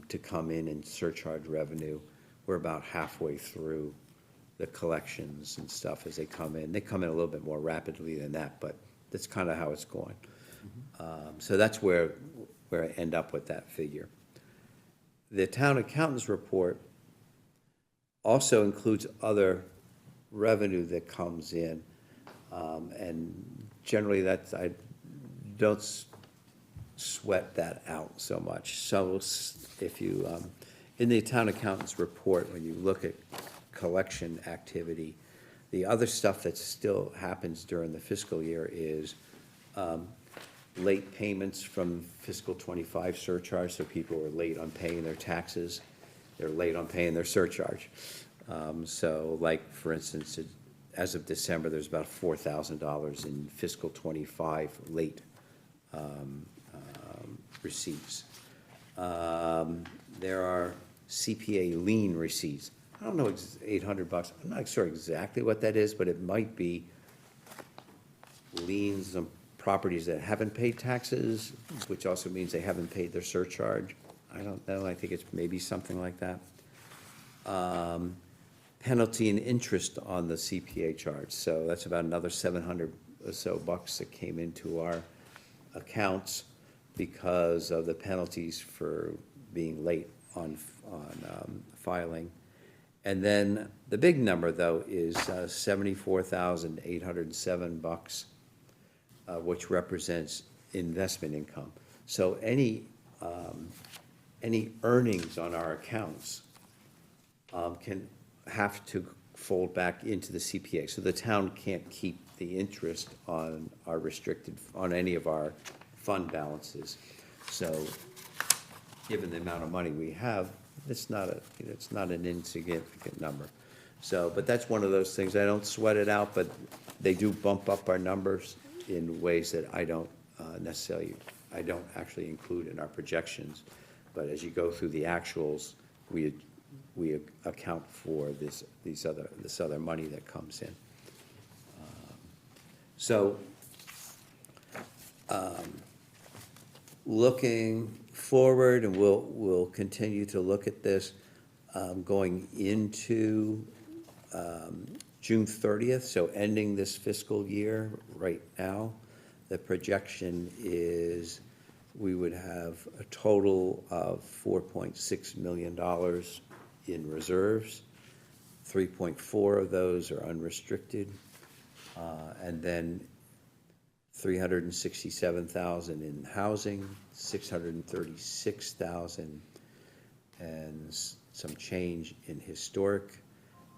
to come in surcharge revenue. We're about halfway through the collections and stuff as they come in. They come in a little bit more rapidly than that, but that's kind of how it's going. So that's where I end up with that figure. The town accountant's report also includes other revenue that comes in, and generally I don't sweat that out so much. So if you, in the town accountant's report, when you look at collection activity, the other stuff that still happens during the fiscal year is late payments from fiscal 25 surcharge, so people are late on paying their taxes, they're late on paying their surcharge. So like, for instance, as of December, there's about $4,000 in fiscal 25 late receipts. There are CPA lien receipts. I don't know, it's $800. I'm not sure exactly what that is, but it might be liens on properties that haven't paid taxes, which also means they haven't paid their surcharge. I don't know, I think it's maybe something like that. Penalty and interest on the CPA charge, so that's about another $700 or so that came into our accounts because of the penalties for being late on filing. And then the big number, though, is $74,807, which represents investment income. So any earnings on our accounts can have to fold back into the CPA. So the town can't keep the interest on our on any of our fund balances. So given the amount of money we have, it's not an insignificant number. So, but that's one of those things, I don't sweat it out, but they do bump up our numbers in ways that I don't actually include in our projections. But as you go through the actuals, we account for this other money that comes in. So looking forward, and we'll continue to look at this, going into June 30th, so ending this fiscal year right now, the projection is we would have a total of $4.6 million in reserves. 3.4 of those are unrestricted, and then 367,000 in housing, 636,000 and some change in historic,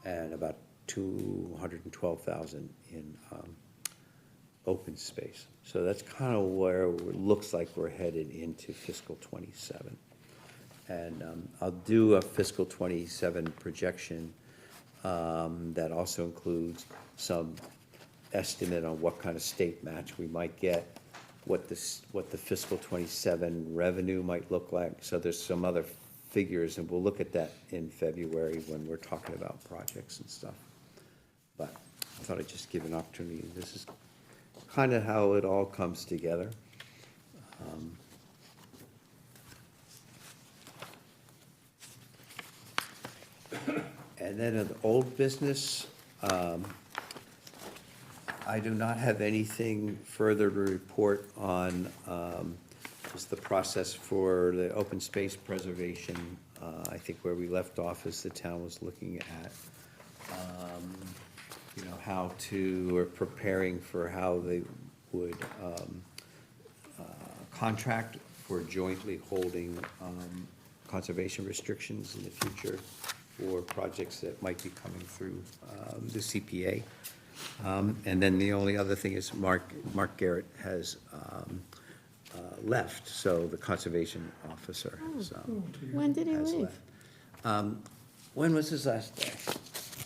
and about 212,000 in open space. So that's kind of where it looks like we're headed into fiscal '27. And I'll do a fiscal '27 projection that also includes some estimate on what kind of state match we might get, what the fiscal '27 revenue might look like. So there's some other figures, and we'll look at that in February when we're talking about projects and stuff. But I thought I'd just give an opportunity. This is kind of how it all comes together. And then of the old business, I do not have anything further to report on just the process for the open space preservation. I think where we left off is the town was looking at, you know, how to, or preparing for how they would contract for jointly holding conservation restrictions in the future for projects that might be coming through the CPA. And then the only other thing is Mark Garrett has left, so the conservation officer. So When did he has leave? left. When was his last day?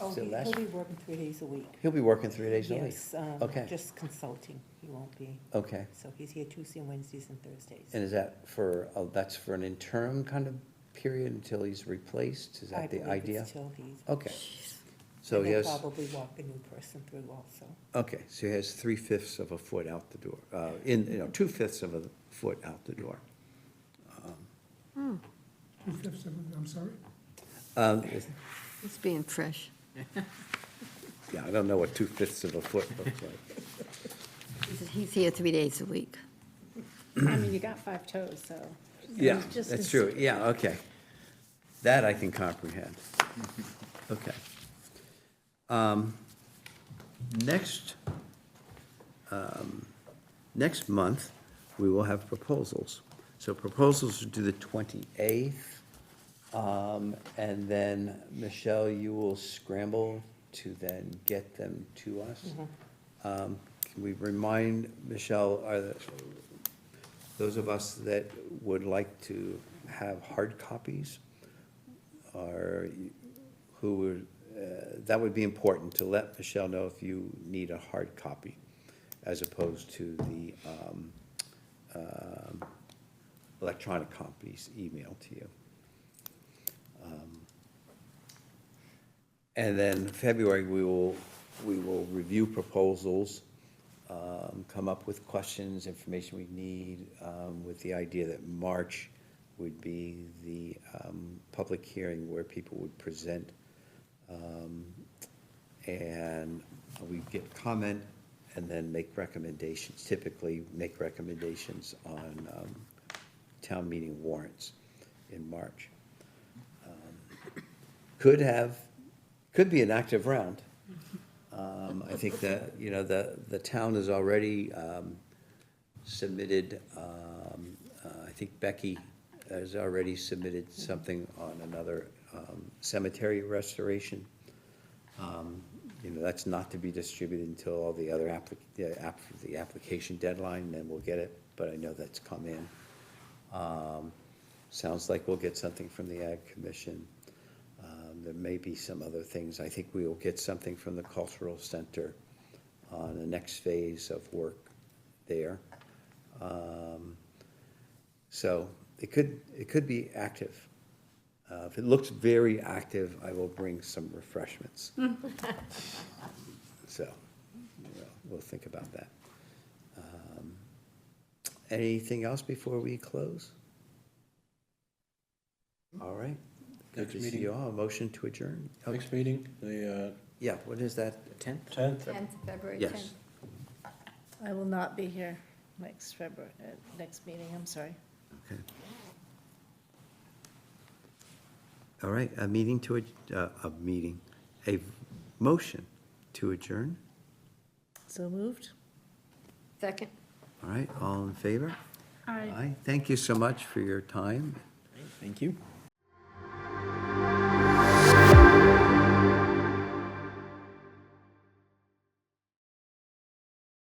Oh, Is it last- he'll be working 3 days a week. He'll be working 3 days a week? Yes, Okay. just consulting, he won't be. Okay. So he's here Tuesday, Wednesdays, and Thursdays. And is that for, that's for an interim kind of period until he's replaced? Is that the I believe idea? it's till he's. Okay. So And he they'll has, probably walk a new person through also. okay, so he has 3/5 of a foot out the door, 2/5 of a foot out the door. 2/5 of it, I'm sorry? It's- He's being fresh. Yeah, I don't know what 2/5 of a foot looks like. He's here 3 days a week. I mean, you got 5 toes, so. Yeah, just that's as- true, yeah, okay. That I can comprehend. Okay. Next month, we will have proposals. So proposals are due the 28th. And then, Michelle, you will scramble to then get them to us. Can we remind, Michelle, those of us that would like to have hard copies, or who would, that would be important to let Michelle know if you need a hard copy, as opposed to the electronic copies emailed to you. And then February, we will review proposals, come up with questions, information we need, with the idea that March would be the public hearing where people would present. And we get comment and then make recommendations, typically make recommendations on town meeting warrants in March. Could be an active round. I think that, you know, the town has already submitted, I think Becky has already submitted something on another cemetery restoration. You know, that's not to be distributed until all the other after the application deadline, then we'll get it, but I know that's come in. Sounds like we'll get something from the Ag Commission. There may be some other things. I think we will get something from the Cultural Center on the next phase of work there. So it could be active. If it looks very active, I will bring some refreshments. So, we'll think about that. Anything else before we close? All right. Good Next to see meeting. you all. A motion to adjourn? Oh, Next meeting, the yeah, what is that? 10th? 10th? 10th, February 10th. Yes. I will not be here next February, next meeting, I'm sorry. Okay. All right, a meeting to, a motion to adjourn. So moved? Second. All right, all in favor? Aye. Aye. Thank you so much for your time. Thank you.